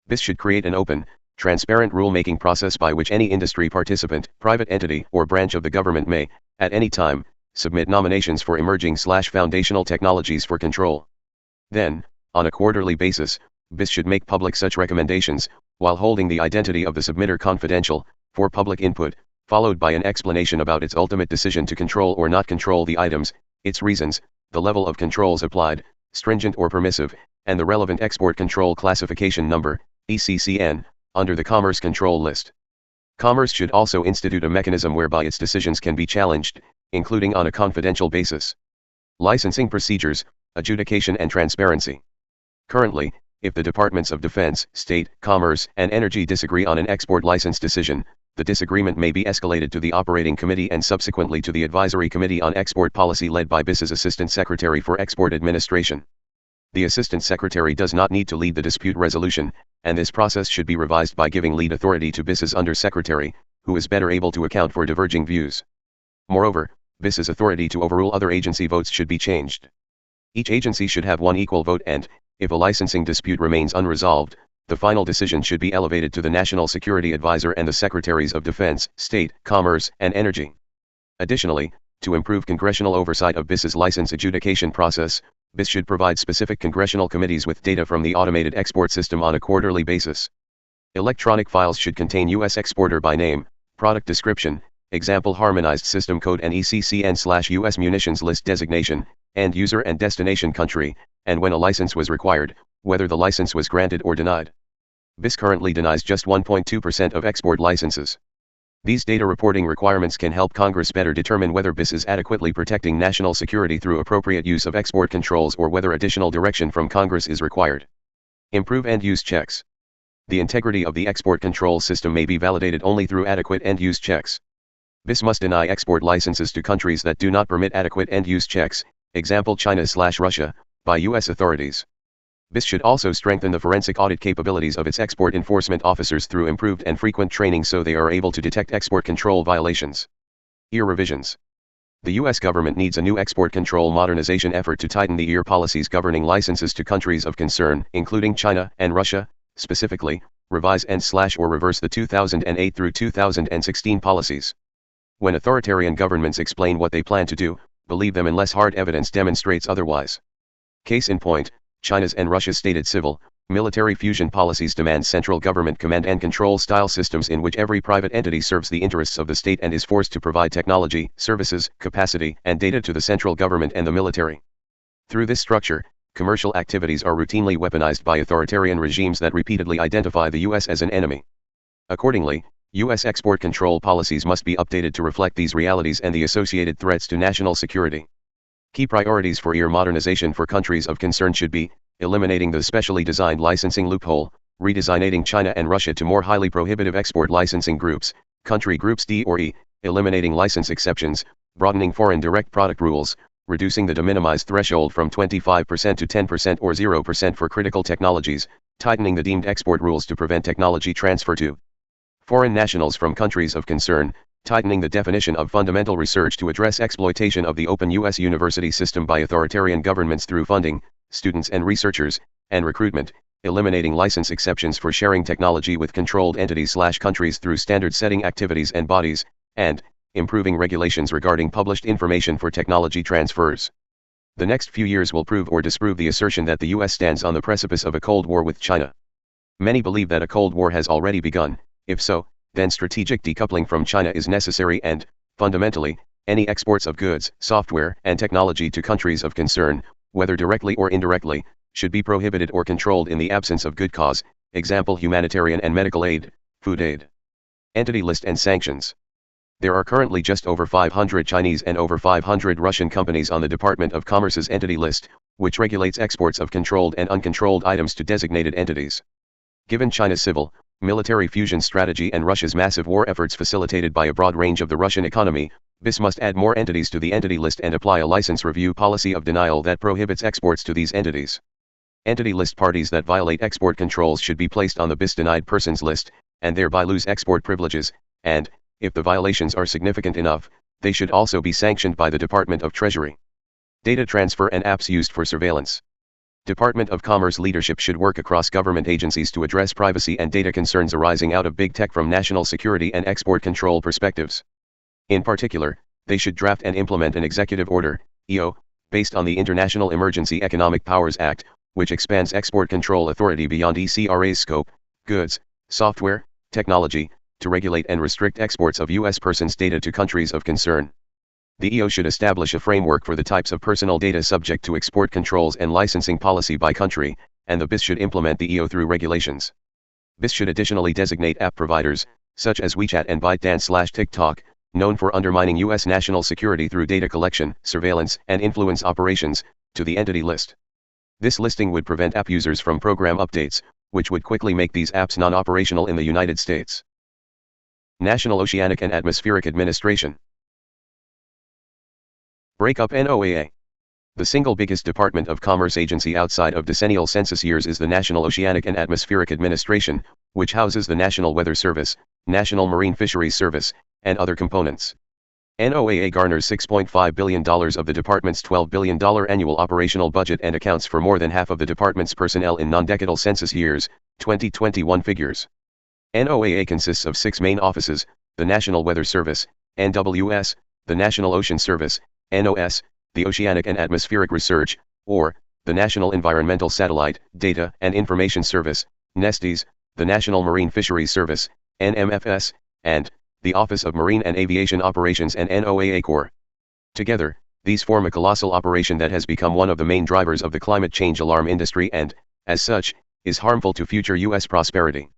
BIS should create an open, transparent rulemaking process by which any industry participant, private entity, or branch of the government may, at any time, submit nominations for emerging/foundational technologies for control. Then, on a quarterly basis, BIS should make public such recommendations, while holding the identity of the submitter confidential, for public input, followed by an explanation about its ultimate decision to control or not control the items, its reasons, the level of controls applied, stringent or permissive, and the relevant export control classification number, ECCN, under the Commerce Control List. Commerce should also institute a mechanism whereby its decisions can be challenged, including on a confidential basis. Licensing procedures, adjudication and transparency. Currently, if the Departments of Defense, State, Commerce, and Energy disagree on an export license decision, the disagreement may be escalated to the Operating Committee and subsequently to the Advisory Committee on Export Policy led by BIS's Assistant Secretary for Export Administration. The Assistant Secretary does not need to lead the dispute resolution, and this process should be revised by giving lead authority to BIS's Undersecretary, who is better able to account for diverging views. Moreover, BIS's authority to overrule other agency votes should be changed. Each agency should have one equal vote and, if a licensing dispute remains unresolved, the final decision should be elevated to the National Security Advisor and the Secretaries of Defense, State, Commerce, and Energy. Additionally, to improve congressional oversight of BIS's license adjudication process, BIS should provide specific congressional committees with data from the automated export system on a quarterly basis. Electronic files should contain U.S. exporter by name, product description, example harmonized system code and ECCN/U.S. munitions list designation, end user and destination country, and when a license was required, whether the license was granted or denied. BIS currently denies just 1.2% of export licenses. These data reporting requirements can help Congress better determine whether BIS is adequately protecting national security through appropriate use of export controls or whether additional direction from Congress is required. Improve end-use checks. The integrity of the export control system may be validated only through adequate end-use checks. BIS must deny export licenses to countries that do not permit adequate end-use checks, example China/Russia, by U.S. authorities. BIS should also strengthen the forensic audit capabilities of its export enforcement officers through improved and frequent training so they are able to detect export control violations. EAR revisions. The U.S. government needs a new export control modernization effort to tighten the EAR policies governing licenses to countries of concern, including China and Russia, specifically, revise and/or reverse the 2008 through 2016 policies. When authoritarian governments explain what they plan to do, believe them unless hard evidence demonstrates otherwise. Case in point, China's and Russia's stated civil, military fusion policies demand central government command and control style systems in which every private entity serves the interests of the state and is forced to provide technology, services, capacity, and data to the central government and the military. Through this structure, commercial activities are routinely weaponized by authoritarian regimes that repeatedly identify the U.S. as an enemy. Accordingly, U.S. export control policies must be updated to reflect these realities and the associated threats to national security. Key priorities for EAR modernization for countries of concern should be, eliminating the specially designed licensing loophole, redesignating China and Russia to more highly prohibitive export licensing groups, country groups D or E, eliminating license exceptions, broadening foreign direct product rules, reducing the de minimis threshold from 25% to 10% or 0% for critical technologies, tightening the deemed export rules to prevent technology transfer to foreign nationals from countries of concern, tightening the definition of fundamental research to address exploitation of the open U.S. university system by authoritarian governments through funding, students and researchers, and recruitment, eliminating license exceptions for sharing technology with controlled entities/countries through standard-setting activities and bodies, and improving regulations regarding published information for technology transfers. The next few years will prove or disprove the assertion that the U.S. stands on the precipice of a Cold War with China. Many believe that a Cold War has already begun. If so, then strategic decoupling from China is necessary and, Fundamentally, any exports of goods, software, and technology to countries of concern, whether directly or indirectly, should be prohibited or controlled in the absence of good cause, example humanitarian and medical aid, food aid. Entity list and sanctions. There are currently just over 500 Chinese and over 500 Russian companies on the Department of Commerce's entity list, which regulates exports of controlled and uncontrolled items to designated entities. Given China's civil, military fusion strategy and Russia's massive war efforts facilitated by a broad range of the Russian economy, BIS must add more entities to the entity list and apply a license review policy of denial that prohibits exports to these entities. Entity list parties that violate export controls should be placed on the BIS denied persons list, and thereby lose export privileges, and, if the violations are significant enough, they should also be sanctioned by the Department of Treasury. Data transfer and apps used for surveillance. Department of Commerce leadership should work across government agencies to address privacy and data concerns arising out of big tech from national security and export control perspectives. In particular, they should draft and implement an executive order, EO, based on the International Emergency Economic Powers Act, which expands export control authority beyond ECRA's scope, goods, software, technology, to regulate and restrict exports of U.S. persons' data to countries of concern. The EO should establish a framework for the types of personal data subject to export controls and licensing policy by country, and the BIS should implement the EO through regulations. BIS should additionally designate app providers, such as WeChat and ByteDance/TikTok, known for undermining U.S. national security through data collection, surveillance, and influence operations, to the entity list. This listing would prevent app users from program updates, which would quickly make these apps non-operational in the United States. National Oceanic and Atmospheric Administration. Break up NOAA. The single biggest Department of Commerce agency outside of decennial census years is the National Oceanic and Atmospheric Administration, which houses the National Weather Service, National Marine Fisheries Service, and other components. NOAA garners $6.5 billion of the department's $12 billion annual operational budget and accounts for more than half of the department's personnel in non-decadal census years, 2021 figures. NOAA consists of 6 main offices: the National Weather Service, NWS, the National Ocean Service, NOS, the Oceanic and Atmospheric Research, or, the National Environmental Satellite, Data and Information Service, NESTIS, the National Marine Fisheries Service, NMFS, and, the Office of Marine and Aviation Operations and NOAA Corps. Together, these form a colossal operation that has become one of the main drivers of the climate change alarm industry and, as such, is harmful to future U.S. prosperity.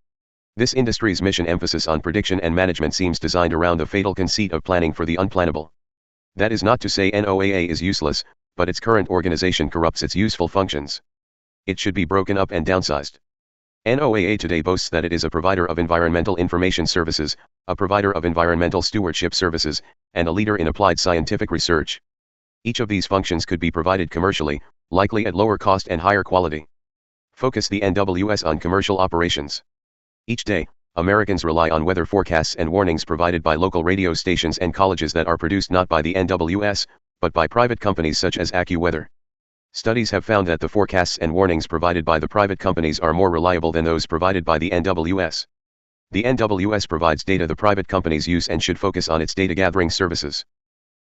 This industry's mission emphasis on prediction and management seems designed around the fatal conceit of planning for the unplannable. That is not to say NOAA is useless, but its current organization corrupts its useful functions. It should be broken up and downsized. NOAA today boasts that it is a provider of environmental information services, a provider of environmental stewardship services, and a leader in applied scientific research. Each of these functions could be provided commercially, likely at lower cost and higher quality. Focus the NWS on commercial operations. Each day, Americans rely on weather forecasts and warnings provided by local radio stations and colleges that are produced not by the NWS, but by private companies such as AccuWeather. Studies have found that the forecasts and warnings provided by the private companies are more reliable than those provided by the NWS. The NWS provides data the private companies use and should focus on its data gathering services.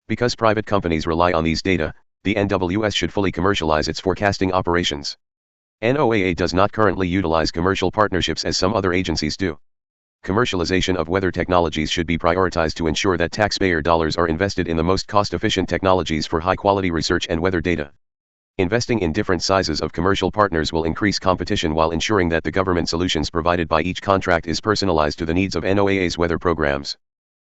Because private companies rely on these data, the NWS should fully commercialize its forecasting operations. NOAA does not currently utilize commercial partnerships as some other agencies do. Commercialization of weather technologies should be prioritized to ensure that taxpayer dollars are invested in the most cost-efficient technologies for high-quality research and weather data. Investing in different sizes of commercial partners will increase competition while ensuring that the government solutions provided by each contract is personalized to the needs of NOAA's weather programs.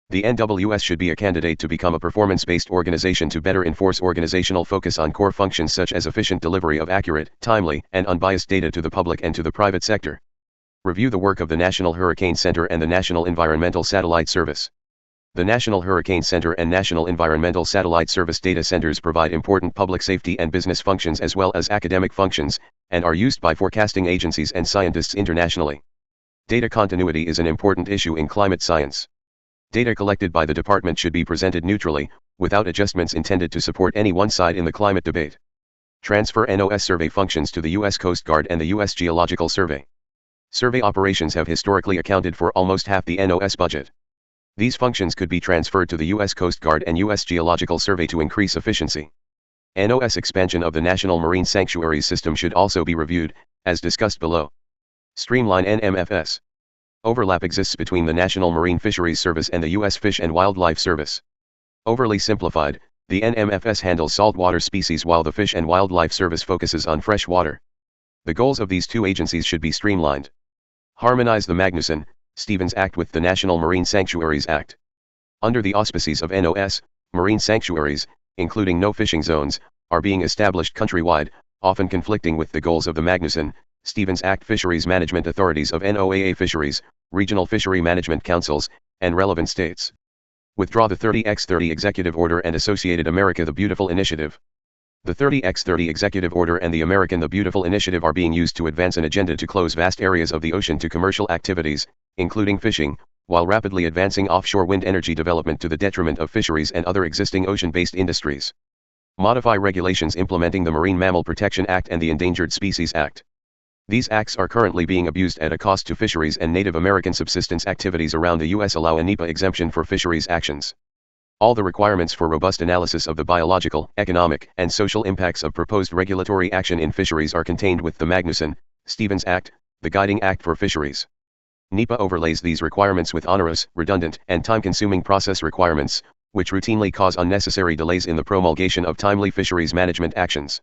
The NWS should be a candidate to become a performance-based organization to better enforce organizational focus on core functions such as efficient delivery of accurate, timely, and unbiased data to the public and to the private sector. Review the work of the National Hurricane Center and the National Environmental Satellite Service. The National Hurricane Center and National Environmental Satellite Service data centers provide important public safety and business functions as well as academic functions, and are used by forecasting agencies and scientists internationally. Data continuity is an important issue in climate science. Data collected by the department should be presented neutrally, without adjustments intended to support any one side in the climate debate. Transfer NOS survey functions to the U.S. Coast Guard and the U.S. Geological Survey. Survey operations have historically accounted for almost half the NOS budget. These functions could be transferred to the U.S. Coast Guard and U.S. Geological Survey to increase efficiency. NOS expansion of the National Marine Sanctuaries System should also be reviewed, as discussed below. Streamline NMFS. Overlap exists between the National Marine Fisheries Service and the U.S. Fish and Wildlife Service. Overly simplified, the NMFS handles saltwater species while the Fish and Wildlife Service focuses on freshwater. The goals of these two agencies should be streamlined. Harmonize the Magnuson-Stevens Act with the National Marine Sanctuaries Act. Under the auspices of NOS, marine sanctuaries, including no fishing zones, are being established countrywide, often conflicting with the goals of the Magnuson-Stevens Act. Fisheries management authorities of NOAA fisheries, regional fishery management councils, and relevant states. Withdraw the 30x30 Executive Order and associated America the Beautiful Initiative. The 30x30 Executive Order and the American the Beautiful Initiative are being used to advance an agenda to close vast areas of the ocean to commercial activities, including fishing, while rapidly advancing offshore wind energy development to the detriment of fisheries and other existing ocean-based industries. Modify regulations implementing the Marine Mammal Protection Act and the Endangered Species Act. These acts are currently being abused at a cost to fisheries and Native American subsistence activities around the U.S. Allow a NEPA exemption for fisheries actions. All the requirements for robust analysis of the biological, economic, and social impacts of proposed regulatory action in fisheries are contained with the Magnuson-Stevens Act, the Guiding Act for Fisheries. NEPA overlays these requirements with onerous, redundant, and time-consuming process requirements, which routinely cause unnecessary delays in the promulgation of timely fisheries management actions.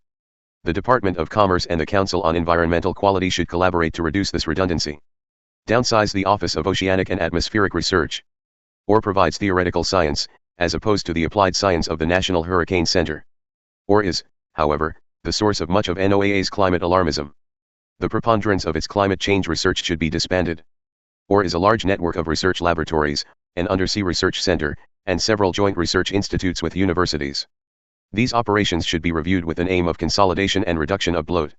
The Department of Commerce and the Council on Environmental Quality should collaborate to reduce this redundancy. Downsize the Office of Oceanic and Atmospheric Research. OR provides theoretical science, as opposed to the applied science of the National Hurricane Center. OR is, however, the source of much of NOAA's climate alarmism. The preponderance of its climate change research should be disbanded. OR is a large network of research laboratories, an undersea research center, and several joint research institutes with universities. These operations should be reviewed with an aim of consolidation and reduction of bloat.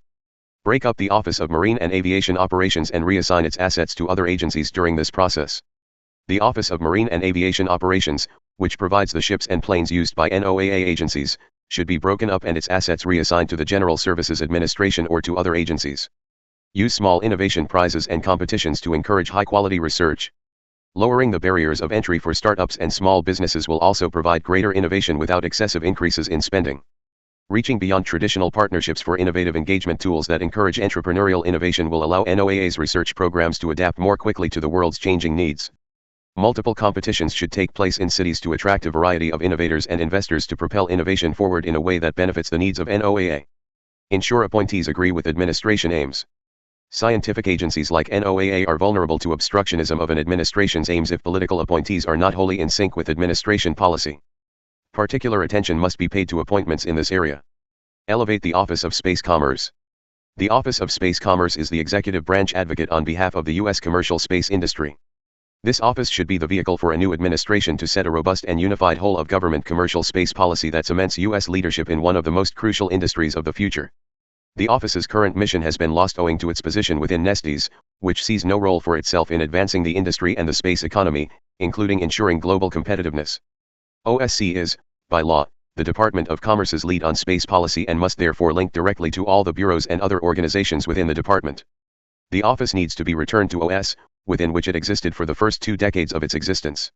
Break up the Office of Marine and Aviation Operations and reassign its assets to other agencies during this process. The Office of Marine and Aviation Operations, which provides the ships and planes used by NOAA agencies, should be broken up and its assets reassigned to the General Services Administration or to other agencies. Use small innovation prizes and competitions to encourage high-quality research. Lowering the barriers of entry for startups and small businesses will also provide greater innovation without excessive increases in spending. Reaching beyond traditional partnerships for innovative engagement tools that encourage entrepreneurial innovation will allow NOAA's research programs to adapt more quickly to the world's changing needs. Multiple competitions should take place in cities to attract a variety of innovators and investors to propel innovation forward in a way that benefits the needs of NOAA. Ensure appointees agree with administration aims. Scientific agencies like NOAA are vulnerable to obstructionism of an administration's aims if political appointees are not wholly in sync with administration policy. Particular attention must be paid to appointments in this area. Elevate the Office of Space Commerce. The Office of Space Commerce is the executive branch advocate on behalf of the U.S. commercial space industry. This office should be the vehicle for a new administration to set a robust and unified whole-of-government commercial space policy that cements U.S. leadership in one of the most crucial industries of the future. The office's current mission has been lost owing to its position within Nestes, which sees no role for itself in advancing the industry and the space economy, including ensuring global competitiveness. OSC is, by law, the Department of Commerce's lead on space policy and must therefore link directly to all the bureaus and other organizations within the department. The office needs to be returned to OS, within which it existed for the first 2 decades of its existence.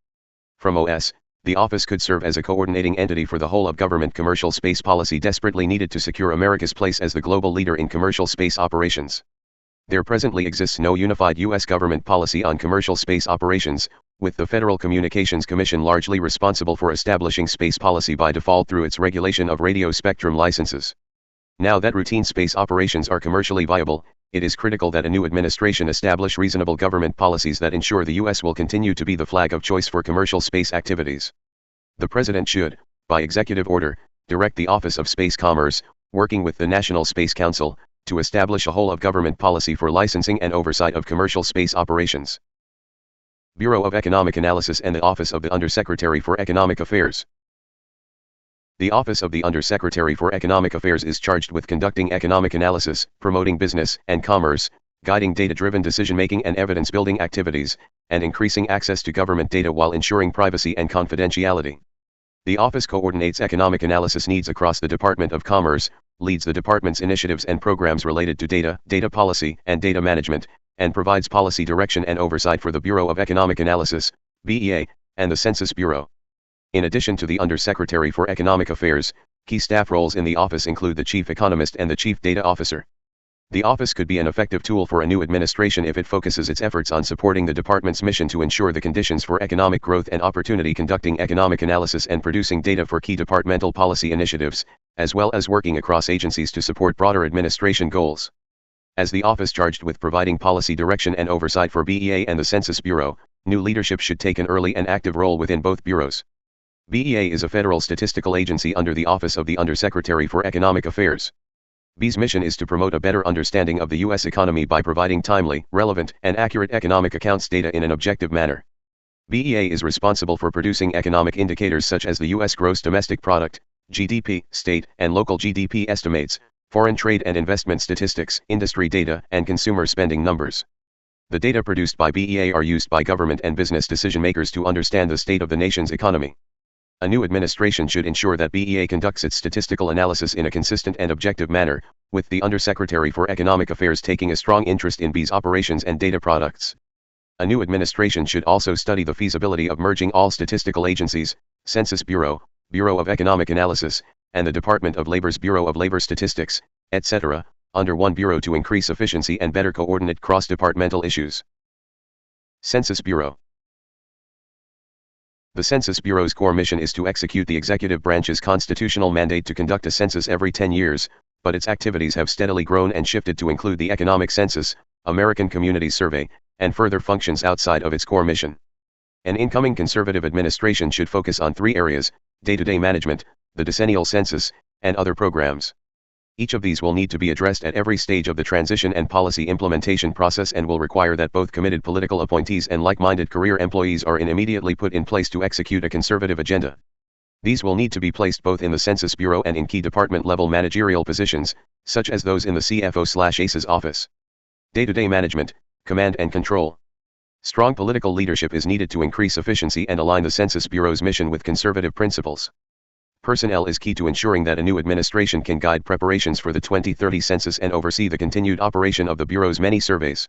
From OS, the office could serve as a coordinating entity for the whole of government commercial space policy desperately needed to secure America's place as the global leader in commercial space operations. There presently exists no unified U.S. government policy on commercial space operations, with the Federal Communications Commission largely responsible for establishing space policy by default through its regulation of radio spectrum licenses. Now that routine space operations are commercially viable, it is critical that a new administration establish reasonable government policies that ensure the U.S. will continue to be the flag of choice for commercial space activities. The President should, by executive order, direct the Office of Space Commerce, working with the National Space Council, to establish a whole-of-government policy for licensing and oversight of commercial space operations. Bureau of Economic Analysis and the Office of the Undersecretary for Economic Affairs. The Office of the Undersecretary for Economic Affairs is charged with conducting economic analysis, promoting business and commerce, guiding data-driven decision-making and evidence-building activities, and increasing access to government data while ensuring privacy and confidentiality. The office coordinates economic analysis needs across the Department of Commerce, leads the department's initiatives and programs related to data, data policy, and data management, and provides policy direction and oversight for the Bureau of Economic Analysis, BEA, and the Census Bureau. In addition to the Undersecretary for Economic Affairs, key staff roles in the office include the Chief Economist and the Chief Data Officer. The office could be an effective tool for a new administration if it focuses its efforts on supporting the department's mission to ensure the conditions for economic growth and opportunity, conducting economic analysis and producing data for key departmental policy initiatives, as well as working across agencies to support broader administration goals. As the office charged with providing policy direction and oversight for BEA and the Census Bureau, new leadership should take an early and active role within both bureaus. BEA is a federal statistical agency under the Office of the Undersecretary for Economic Affairs. BEA's mission is to promote a better understanding of the U.S. economy by providing timely, relevant, and accurate economic accounts data in an objective manner. BEA is responsible for producing economic indicators such as the U.S. gross domestic product, GDP, state and local GDP estimates, foreign trade and investment statistics, industry data, and consumer spending numbers. The data produced by BEA are used by government and business decision-makers to understand the state of the nation's economy. A new administration should ensure that BEA conducts its statistical analysis in a consistent and objective manner, with the Undersecretary for Economic Affairs taking a strong interest in BEA's operations and data products. A new administration should also study the feasibility of merging all statistical agencies, Census Bureau, Bureau of Economic Analysis, and the Department of Labor's Bureau of Labor Statistics, etc., under one bureau to increase efficiency and better coordinate cross-departmental issues. Census Bureau. The Census Bureau's core mission is to execute the executive branch's constitutional mandate to conduct a census every 10 years, but its activities have steadily grown and shifted to include the economic census, American Communities Survey, and further functions outside of its core mission. An incoming conservative administration should focus on 3 areas: day-to-day management, the decennial census, and other programs. Each of these will need to be addressed at every stage of the transition and policy implementation process and will require that both committed political appointees and like-minded career employees are immediately put in place to execute a conservative agenda. These will need to be placed both in the Census Bureau and in key department-level managerial positions, such as those in the CFO/ACE's office. Day-to-day management, command and control. Strong political leadership is needed to increase efficiency and align the Census Bureau's mission with conservative principles. Personnel is key to ensuring that a new administration can guide preparations for the 2030 census and oversee the continued operation of the Bureau's many surveys.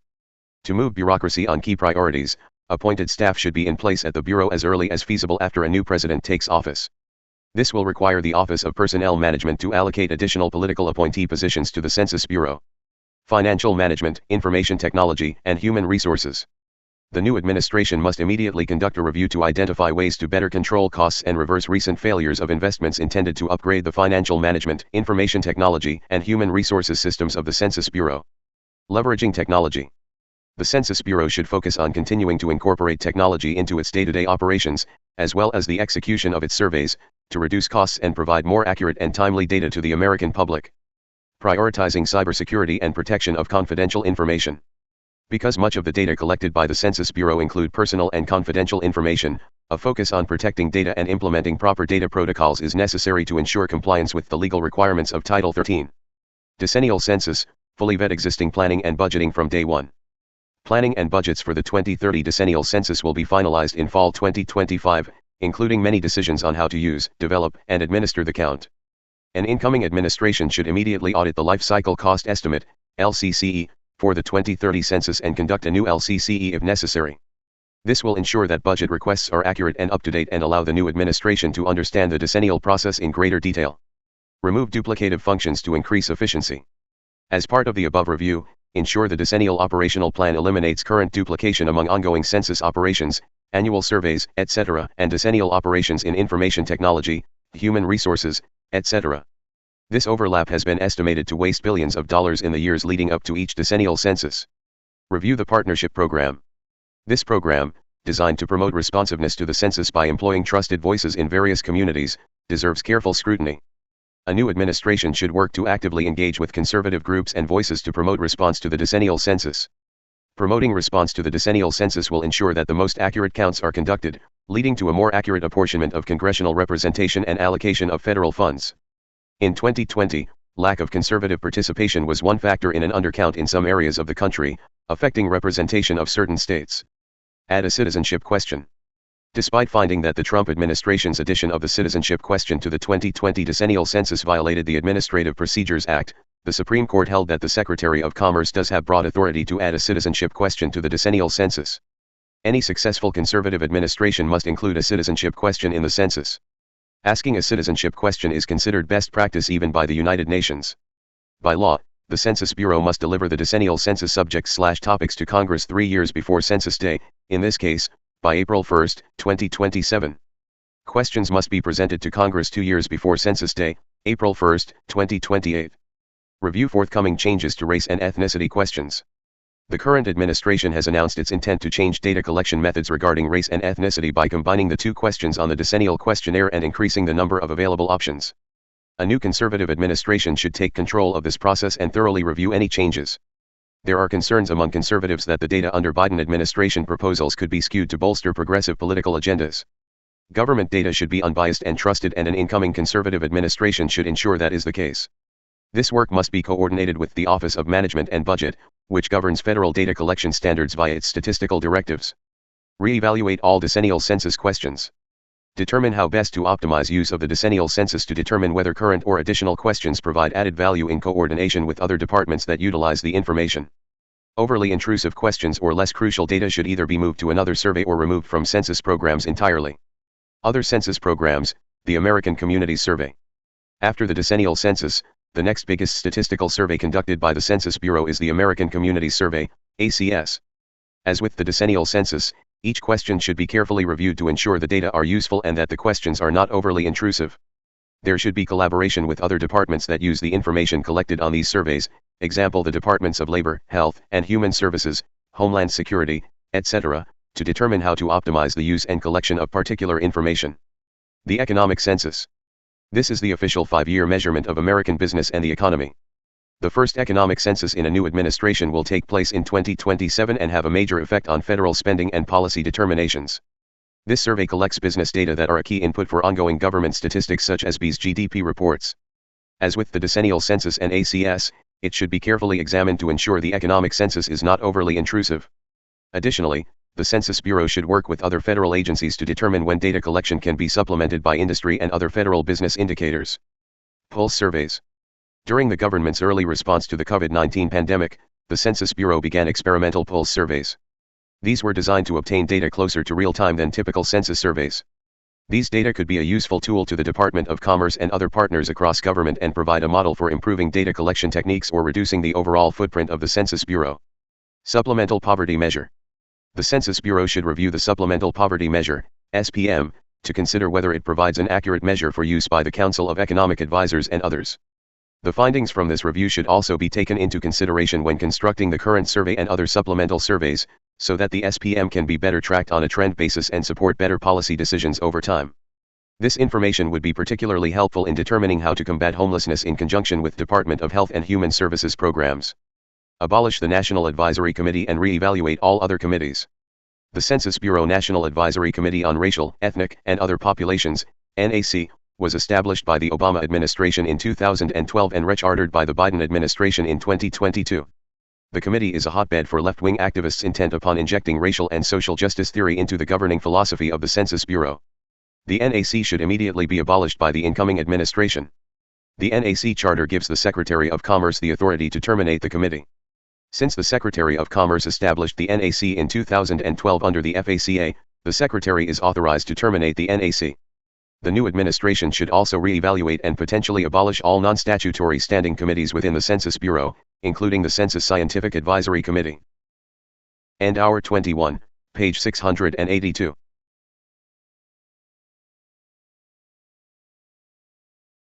To move bureaucracy on key priorities, appointed staff should be in place at the Bureau as early as feasible after a new president takes office. This will require the Office of Personnel Management to allocate additional political appointee positions to the Census Bureau. Financial management, information technology, and human resources. The new administration must immediately conduct a review to identify ways to better control costs and reverse recent failures of investments intended to upgrade the financial management, information technology, and human resources systems of the Census Bureau. Leveraging technology. The Census Bureau should focus on continuing to incorporate technology into its day-to-day operations, as well as the execution of its surveys, to reduce costs and provide more accurate and timely data to the American public. Prioritizing cybersecurity and protection of confidential information. Because much of the data collected by the Census Bureau include personal and confidential information, a focus on protecting data and implementing proper data protocols is necessary to ensure compliance with the legal requirements of Title 13. Decennial Census, fully vet existing planning and budgeting from day one. Planning and budgets for the 2030 decennial census will be finalized in fall 2025, including many decisions on how to use, develop, and administer the count. An incoming administration should immediately audit the Life Cycle Cost Estimate, LCCE, for the 2030 census and conduct a new LCCE if necessary. This will ensure that budget requests are accurate and up-to-date and allow the new administration to understand the decennial process in greater detail. Remove duplicative functions to increase efficiency. As part of the above review, ensure the decennial operational plan eliminates current duplication among ongoing census operations, annual surveys, etc., and decennial operations in information technology, human resources, etc. This overlap has been estimated to waste billions of dollars in the years leading up to each decennial census. Review the Partnership Program. This program, designed to promote responsiveness to the census by employing trusted voices in various communities, deserves careful scrutiny. A new administration should work to actively engage with conservative groups and voices to promote response to the decennial census. Promoting response to the decennial census will ensure that the most accurate counts are conducted, leading to a more accurate apportionment of congressional representation and allocation of federal funds. In 2020, lack of conservative participation was one factor in an undercount in some areas of the country, affecting representation of certain states. Add a citizenship question. Despite finding that the Trump administration's addition of the citizenship question to the 2020 decennial census violated the Administrative Procedures Act, the Supreme Court held that the Secretary of Commerce does have broad authority to add a citizenship question to the decennial census. Any successful conservative administration must include a citizenship question in the census. Asking a citizenship question is considered best practice even by the United Nations. By law, The Census Bureau must deliver the decennial census subjects/topics to Congress 3 years before Census Day, in this case, by April 1, 2027. Questions must be presented to Congress 2 years before Census Day, April 1, 2028. Review forthcoming changes to race and ethnicity questions. The current administration has announced its intent to change data collection methods regarding race and ethnicity by combining the two questions on the decennial questionnaire and increasing the number of available options. A new conservative administration should take control of this process and thoroughly review any changes. There are concerns among conservatives that the data under Biden administration proposals could be skewed to bolster progressive political agendas. Government data should be unbiased and trusted, and an incoming conservative administration should ensure that is the case. This work must be coordinated with the Office of Management and Budget, which governs federal data collection standards via its statistical directives. Re-evaluate all decennial census questions. Determine how best to optimize use of the decennial census to determine whether current or additional questions provide added value in coordination with other departments that utilize the information. Overly intrusive questions or less crucial data should either be moved to another survey or removed from census programs entirely. Other census programs, the American Communities Survey. After the decennial census, the next biggest statistical survey conducted by the Census Bureau is the American Communities Survey, ACS. As with the decennial census, each question should be carefully reviewed to ensure the data are useful and that the questions are not overly intrusive. There should be collaboration with other departments that use the information collected on these surveys, example the Departments of Labor, Health and Human Services, Homeland Security, etc., to determine how to optimize the use and collection of particular information. The Economic Census. This is the official 5-year measurement of American business and the economy. The first economic census in a new administration will take place in 2027 and have a major effect on federal spending and policy determinations. This survey collects business data that are a key input for ongoing government statistics such as BE's GDP reports. As with the decennial census and ACS, it should be carefully examined to ensure the economic census is not overly intrusive. Additionally, the Census Bureau should work with other federal agencies to determine when data collection can be supplemented by industry and other federal business indicators. Pulse surveys. During the government's early response to the COVID-19 pandemic, the Census Bureau began experimental pulse surveys. These were designed to obtain data closer to real time than typical census surveys. These data could be a useful tool to the Department of Commerce and other partners across government and provide a model for improving data collection techniques or reducing the overall footprint of the Census Bureau. Supplemental Poverty Measure. The Census Bureau should review the Supplemental Poverty Measure, SPM, to consider whether it provides an accurate measure for use by the Council of Economic Advisors and others. The findings from this review should also be taken into consideration when constructing the current survey and other supplemental surveys, so that the SPM can be better tracked on a trend basis and support better policy decisions over time. This information would be particularly helpful in determining how to combat homelessness in conjunction with Department of Health and Human Services programs. Abolish the National Advisory Committee and re-evaluate all other committees. The Census Bureau National Advisory Committee on Racial, Ethnic, and Other Populations, NAC, was established by the Obama administration in 2012 and rechartered by the Biden administration in 2022. The committee is a hotbed for left-wing activists intent upon injecting racial and social justice theory into the governing philosophy of the Census Bureau. The NAC should immediately be abolished by the incoming administration. The NAC charter gives the Secretary of Commerce the authority to terminate the committee. Since the Secretary of Commerce established the NAC in 2012 under the FACA, the Secretary is authorized to terminate the NAC. The new administration should also re-evaluate and potentially abolish all non-statutory standing committees within the Census Bureau, including the Census Scientific Advisory Committee. End Hour 21, page 682.